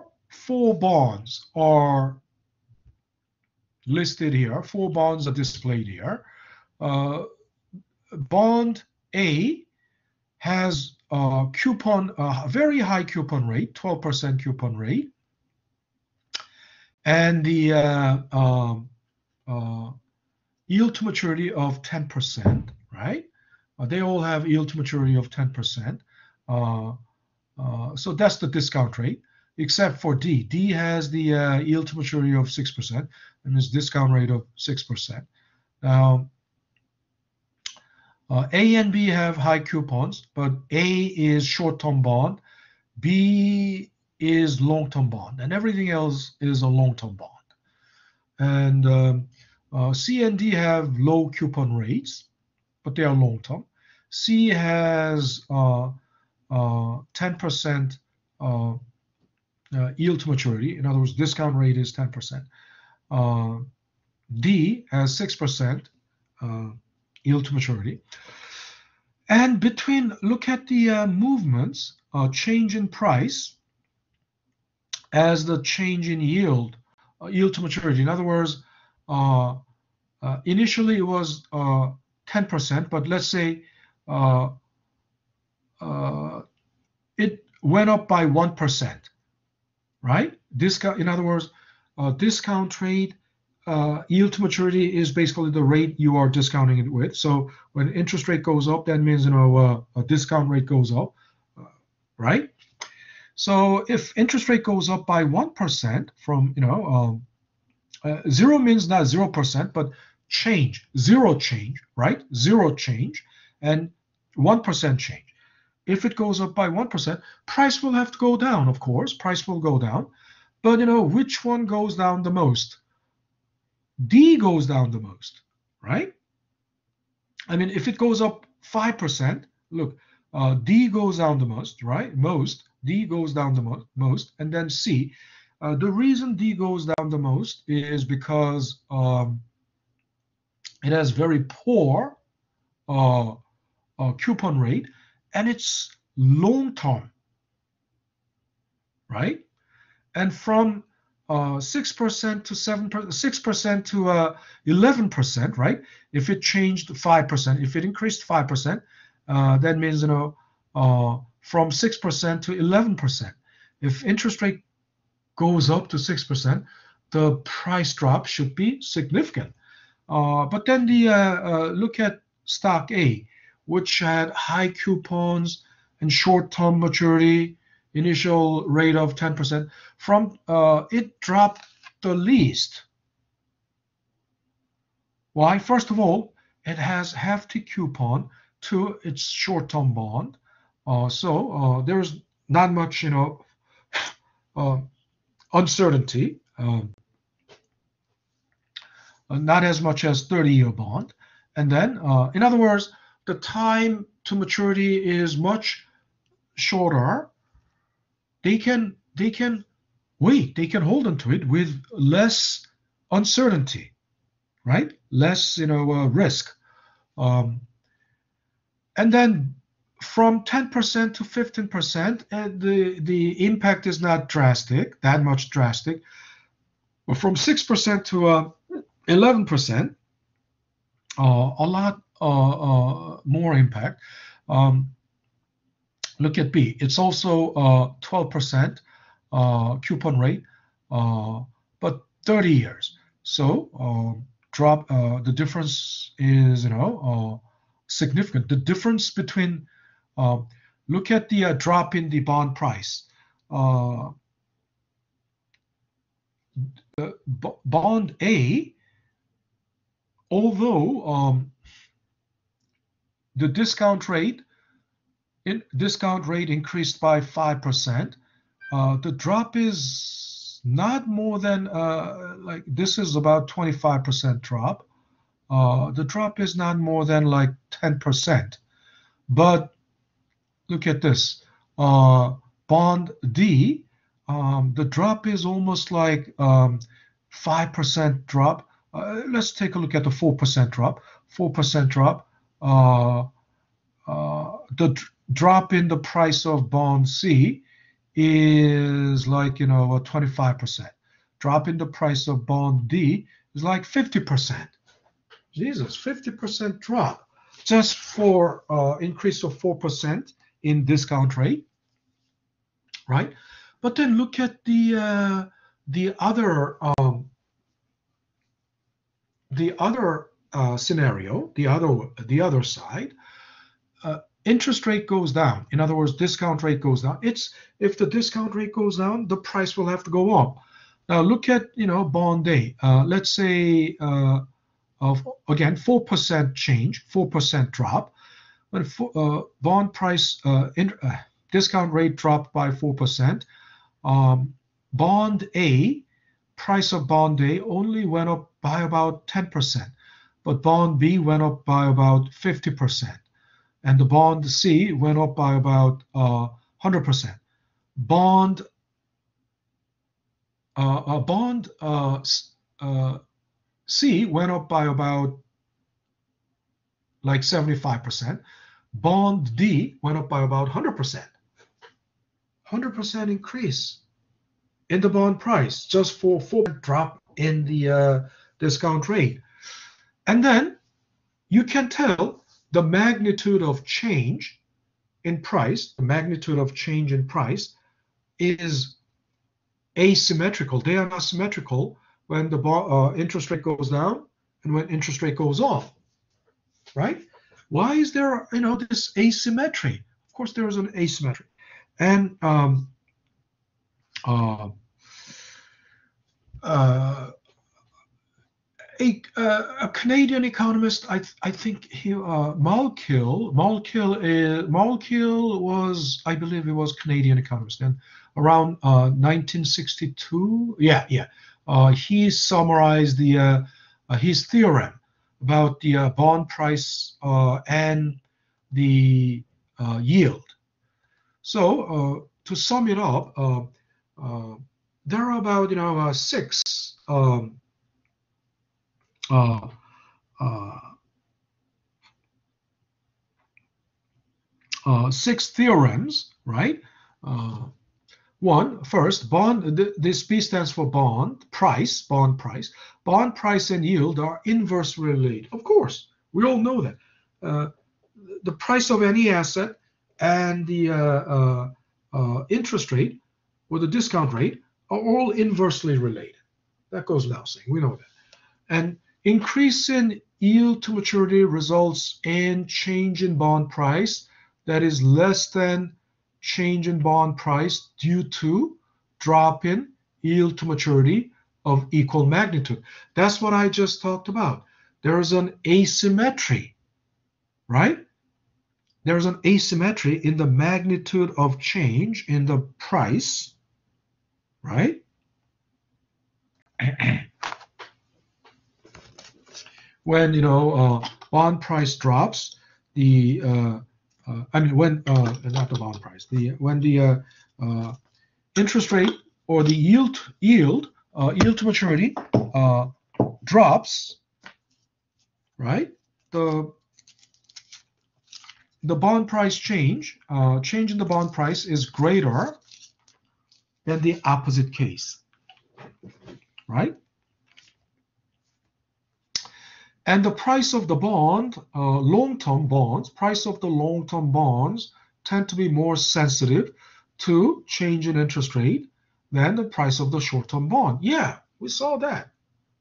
bonds are listed here. Four bonds are displayed here. Bond A has a very high coupon rate, 12% coupon rate, and the yield to maturity of 10%, right? They all have yield to maturity of 10%. So that's the discount rate, except for D. D has the yield to maturity of 6% and its discount rate of 6%. Now, A and B have high coupons, but A is short-term bond, B is long-term bond, and everything else is a long-term bond. And C and D have low coupon rates, but they are long-term. C has 10% yield to maturity. In other words, discount rate is 10%. D has 6% yield to maturity. And look at the movements, change in price as the change in yield to maturity. In other words, initially it was 10%, but let's say uh, it went up by 1%, right? Discount, in other words, discount rate, yield to maturity is basically the rate you are discounting it with. So when interest rate goes up, that means a discount rate goes up, right? So if interest rate goes up by 1% from, zero means not 0%, but change, zero change, right? Zero change and 1% change. If it goes up by 1%, price will have to go down, of course. Price will go down. But, which one goes down the most? D goes down the most, right? I mean, if it goes up 5%, look, D goes down the most, right? D goes down the most. And then C. The reason D goes down the most is because it has very poor coupon rate, and it's long-term, right? And from 6% to 7%, 6% to 11%, right? If it changed 5%, if it increased 5%, that means from 6% to 11%. If interest rate goes up to 6%, the price drop should be significant. But then look at stock A, which had high coupons and short-term maturity, initial rate of 10%. From it dropped the least. Why? First of all, it has hefty coupon to its short-term bond, so there's not much, uncertainty. Not as much as 30-year bond. And then, in other words, the time to maturity is much shorter. They can wait. They can hold on to it with less uncertainty, right? Less, risk. And then from 10% to 15%, the impact is not drastic, that much drastic. But from 6% to 11%, a lot more impact. Look at B. It's also 12% coupon rate, but 30 years. So drop. The difference is significant. The difference between look at the drop in the bond price. Bond A, although the discount rate increased by 5%, the drop is not more than like this is about 25% drop. The drop is not more than like 10%. But look at this, bond D, the drop is almost like 5% drop. Let's take a look at the 4% drop. 4% drop. The drop in the price of bond C is like 25%. Drop in the price of bond D is like 50%. Jesus, 50% drop just for increase of 4% in discount rate, right? But then look at the other scenario, the other side. Interest rate goes down. In other words, discount rate goes down. If the discount rate goes down, the price will have to go up. Now look at bond A. Let's say again 4% change, 4% drop. When bond price discount rate dropped by 4%, bond A, price of bond A only went up by about 10%, but bond B went up by about 50%, and the bond C went up by about 100%. Bond C went up by about like 75%. Bond D went up by about 100%. 100% increase in the bond price just for 4% drop in the discount rate. And then you can tell the magnitude of change in price, the magnitude of change in price is asymmetrical. They are not symmetrical when the interest rate goes down and when interest rate goes up, right? Why is there, this asymmetry? Of course, there is an asymmetry. And a Canadian economist, I think he Malkiel was, I believe he was Canadian economist, and around 1962, he summarized his theorem about the bond price and the yield. So to sum it up, there are about six six theorems, right? First, this B stands for bond price. Bond price and yield are inversely related. Of course, we all know that. The price of any asset and the interest rate or the discount rate are all inversely related. That goes without saying. We know that. And increase in yield to maturity results in change in bond price that is less than change in bond price due to drop in yield to maturity of equal magnitude. That's what I just talked about. There is an asymmetry, right? There's an asymmetry in the magnitude of change in the price, right? When bond price drops, when not the bond price, when the interest rate or the yield to maturity drops, right? The bond price change in the bond price is greater than the opposite case, right? And the price of the bond, long-term bonds, price of the long-term bonds tend to be more sensitive to change in interest rate than the price of the short-term bond. Yeah, we saw that.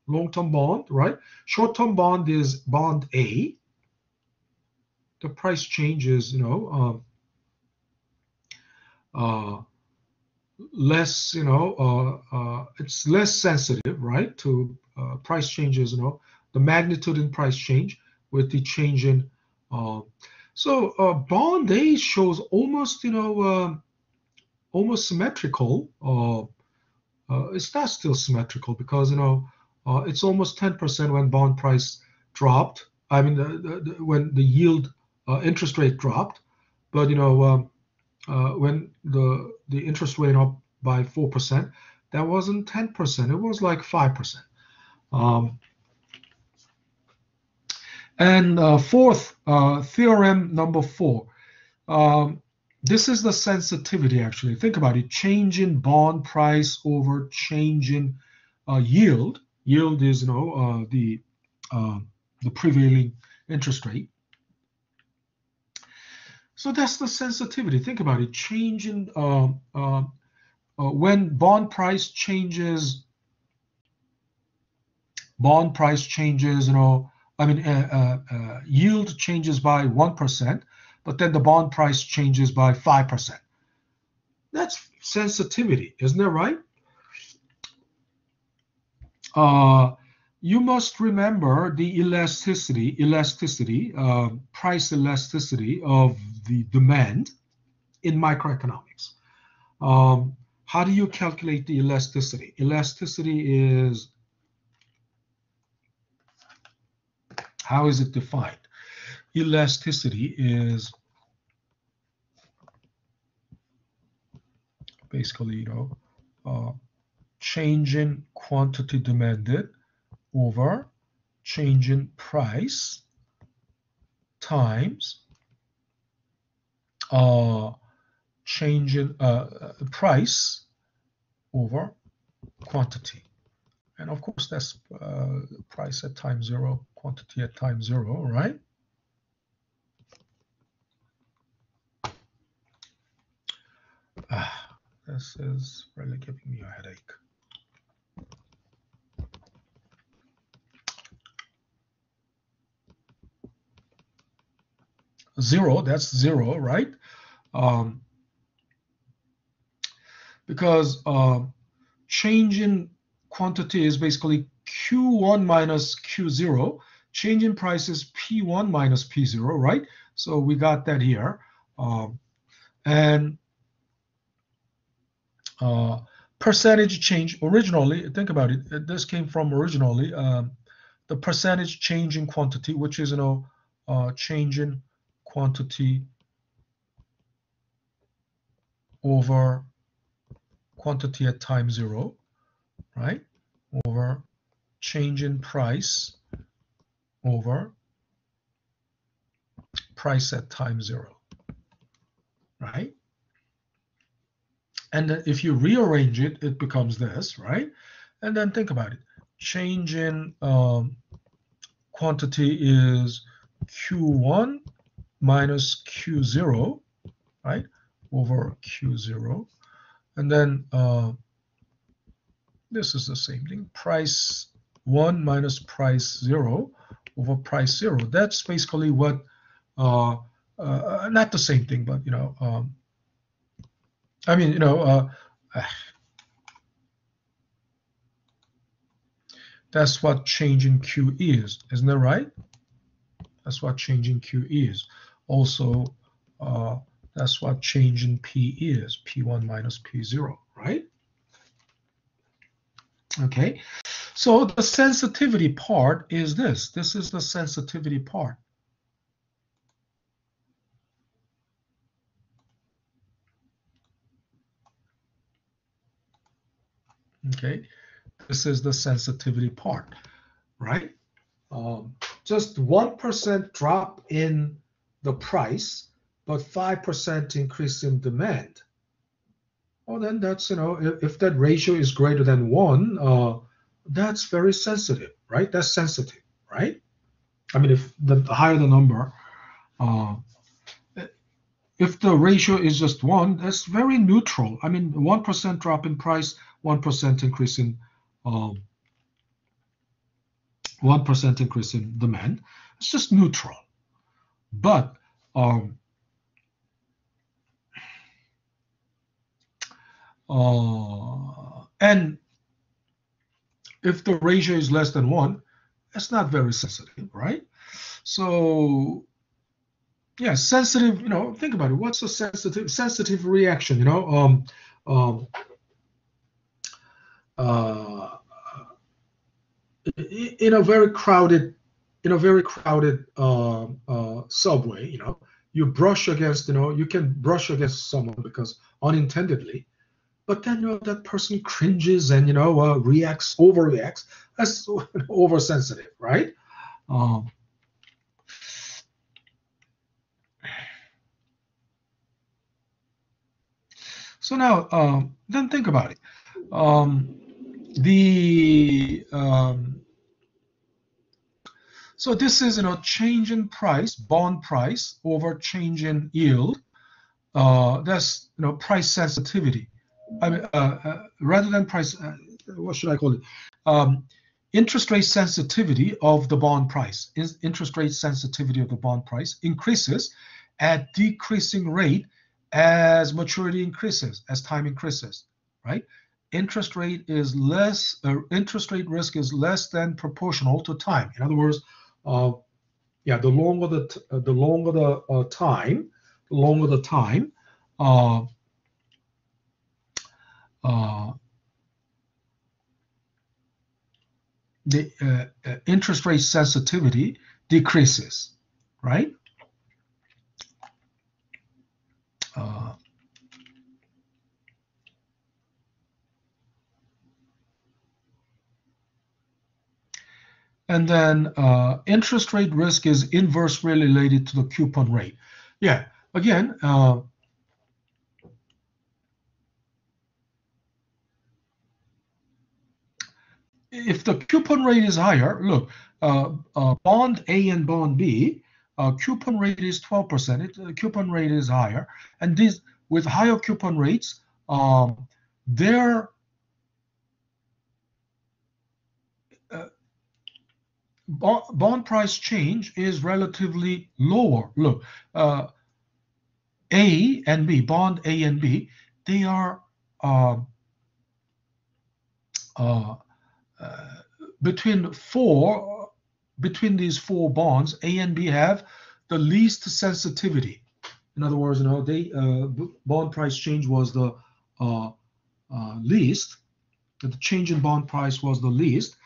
Long-term bond, right? Short-term bond is bond A. The price change is, less, it's less sensitive, right, to price changes, the magnitude in price change with the change in. Bond A shows almost, almost symmetrical. It's not still symmetrical because, it's almost 10% when bond price dropped. I mean, when the yield interest rate dropped, but when the interest went up by 4%, that wasn't 10%. It was like 5%. Fourth, theorem number 4. This is the sensitivity, actually. Think about it. Change in bond price over change in yield. Yield is, the prevailing interest rate. So that's the sensitivity. Think about it. Change in when bond price changes, yield changes by 1%, but then the bond price changes by 5%. That's sensitivity, isn't that right? You must remember the price elasticity of the demand in microeconomics. How do you calculate the elasticity? Elasticity is, how is it defined? Elasticity is basically, change in quantity demanded over change in price times change in price over quantity. And of course, that's price at time 0, quantity at time 0, right? This is really giving me a headache. Zero, that's zero, right? Because change in quantity is basically Q1 minus Q0. Change in price is P1 minus P0, right? So we got that here. And percentage change, originally, think about it, this came from originally, the percentage change in quantity, which is, change in quantity over quantity at time zero, right? Over change in price over price at time zero, right? And then if you rearrange it, it becomes this, right? And then think about it. Change in quantity is Q1 minus Q0, right? Over Q0. And then this is the same thing. Price 1 minus price 0 over price 0. That's basically what, not the same thing, but, I mean, that's what change in Q is. Isn't that right? That's what change in Q is. Also, that's what change in P is. P1 minus P0, right? Okay. So the sensitivity part is this. This is the sensitivity part. Okay. This is the sensitivity part, right? Just 1% drop in the price, but 5% increase in demand. Well, then that's, if that ratio is greater than 1, that's very sensitive, right? That's sensitive, right? I mean, if the higher the number, if the ratio is just 1, that's very neutral. I mean, 1% drop in price, 1% increase in 1% increase in demand. It's just neutral. But and if the ratio is less than 1, it's not very sensitive, right? So yeah, sensitive, think about it. What's a sensitive reaction, in a very crowded subway, you brush against, you can brush against someone because unintendedly, but then that person cringes and overreacts. That's oversensitive, right? So now, then think about it. So this is, change in price, bond price over change in yield. That's, price sensitivity. I mean, rather than price, what should I call it? Interest rate sensitivity of the bond price. Interest rate sensitivity of the bond price increases at decreasing rate as maturity increases, as time increases, right? Interest rate risk is less than proportional to time. In other words, the longer the time, the interest rate sensitivity decreases, right? And then interest rate risk is inversely related to the coupon rate. Yeah, again, if the coupon rate is higher, look, bond A and bond B, coupon rate is 12%. The coupon rate is higher, and these with higher coupon rates, their bond price change is relatively lower. Look, A and B, bond A and B, they are between these four bonds, A and B have the least sensitivity. In other words, they bond price change was the least. The change in bond price was the least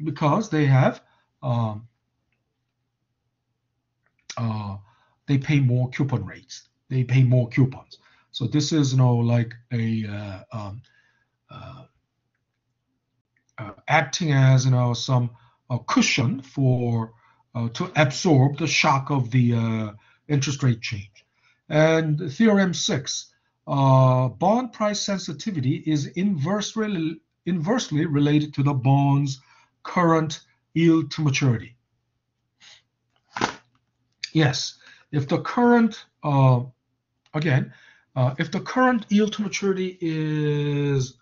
because they have they pay more coupon rates. They pay more coupons. So this is like a acting as some cushion for to absorb the shock of the interest rate change. And theorem 6, bond price sensitivity is inversely related to the bond's current yield to maturity. Yes, if the current if the current yield to maturity is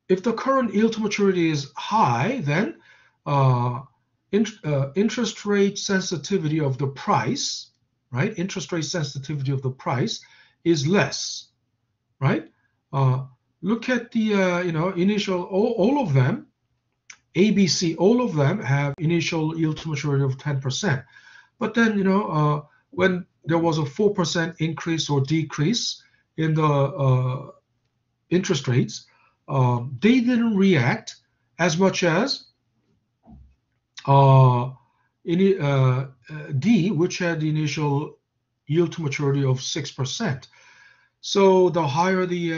if the current yield to maturity is high, then interest rate sensitivity of the price, right? Interest rate sensitivity of the price is less, right? Look at the initial, all of them, ABC, all of them have initial yield to maturity of 10%. But then when there was a 4% increase or decrease in the interest rates, they didn't react as much as D, which had the initial yield to maturity of 6%. So the higher the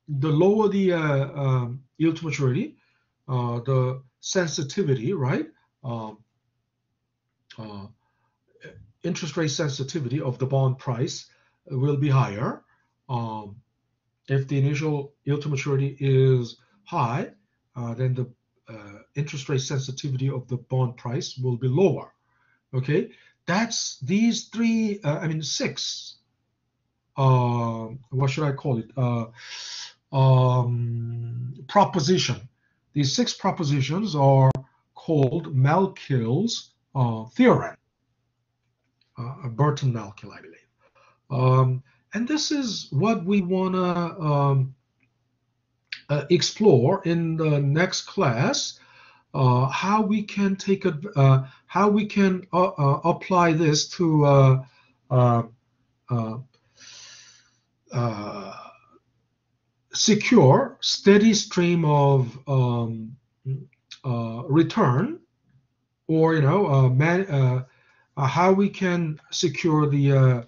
lower the yield to maturity, the sensitivity, right? Interest rate sensitivity of the bond price will be higher. If the initial yield to maturity is high, then the interest rate sensitivity of the bond price will be lower. Okay, that's these three, six. What should I call it? Proposition. These 6 propositions are called Malkill's theorem. Burton Malkill, I believe. And this is what we want to explore in the next class. How we can apply this to secure steady stream of return, or how we can secure the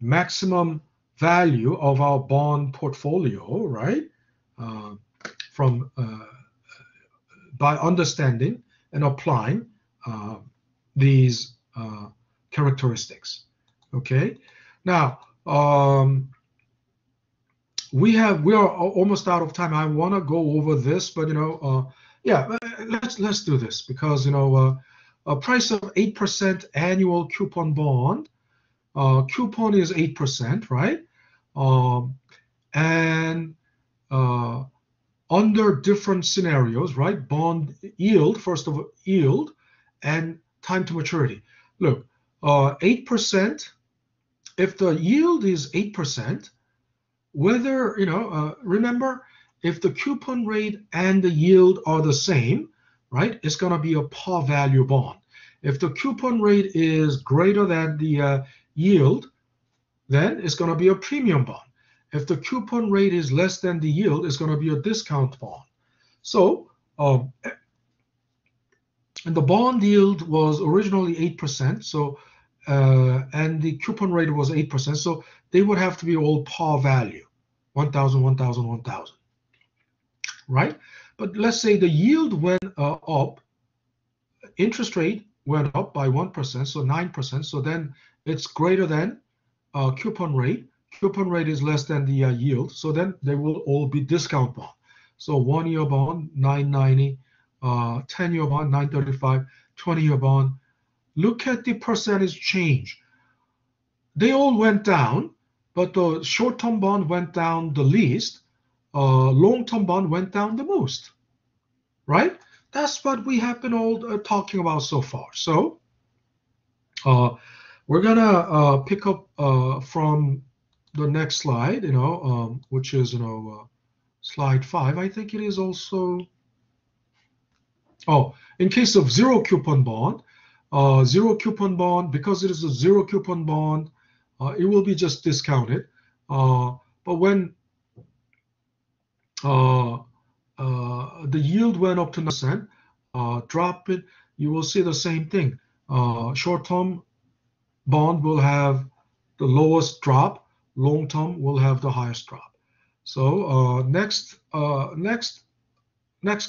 maximum value of our bond portfolio, right? From by understanding and applying these characteristics. Okay. Now we are almost out of time. I want to go over this, but let's do this because a price of 8% annual coupon bond. Coupon is 8%, right? And under different scenarios, right? Bond yield, first of all, yield and time to maturity. Look, 8%, if the yield is 8%, whether, remember, if the coupon rate and the yield are the same, right, it's going to be a par value bond. If the coupon rate is greater than the yield, then it's going to be a premium bond. If the coupon rate is less than the yield, it's going to be a discount bond. So, and the bond yield was originally 8%, so and the coupon rate was 8%, so they would have to be all par value, 1,000, 1,000, 1,000, right? But let's say the yield went up, interest rate went up by 1%, so 9%, so then it's greater than coupon rate. coupon rate is less than the yield, so then they will all be discount bond. So 1-year bond 990, 10-year bond 935, 20-year bond. Look at the percentage change. They all went down, but the short-term bond went down the least. Long-term bond went down the most, right? That's what we have been all talking about so far. So we're gonna pick up from the next slide, which is slide 5. I think it is also. Oh, in case of zero coupon bond, because it is a zero coupon bond, it will be just discounted. But when the yield went up to 9%, drop it, you will see the same thing. Short-term bond will have the lowest drop. Long-term will have the highest drop. So next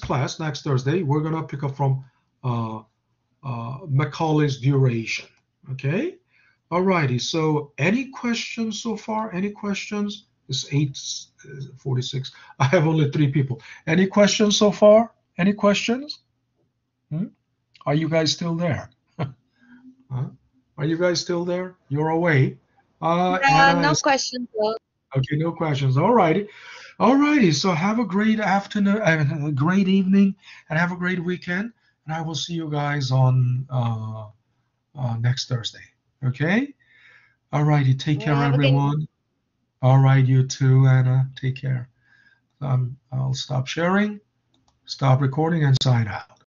class, next Thursday, we're gonna pick up from Macaulay's duration. Okay. Alrighty. So any questions so far? Any questions? It's 8:46. I have only 3 people. Any questions so far? Any questions? Are you guys still there? Are you guys still there? You're away. No questions, though. Okay, no questions. Alrighty. So have a great afternoon, a great evening, and have a great weekend. And I will see you guys on next Thursday. Okay? Alrighty. Take care, everyone. All right, you too, Anna. Take care. I'll stop sharing, stop recording, and sign out.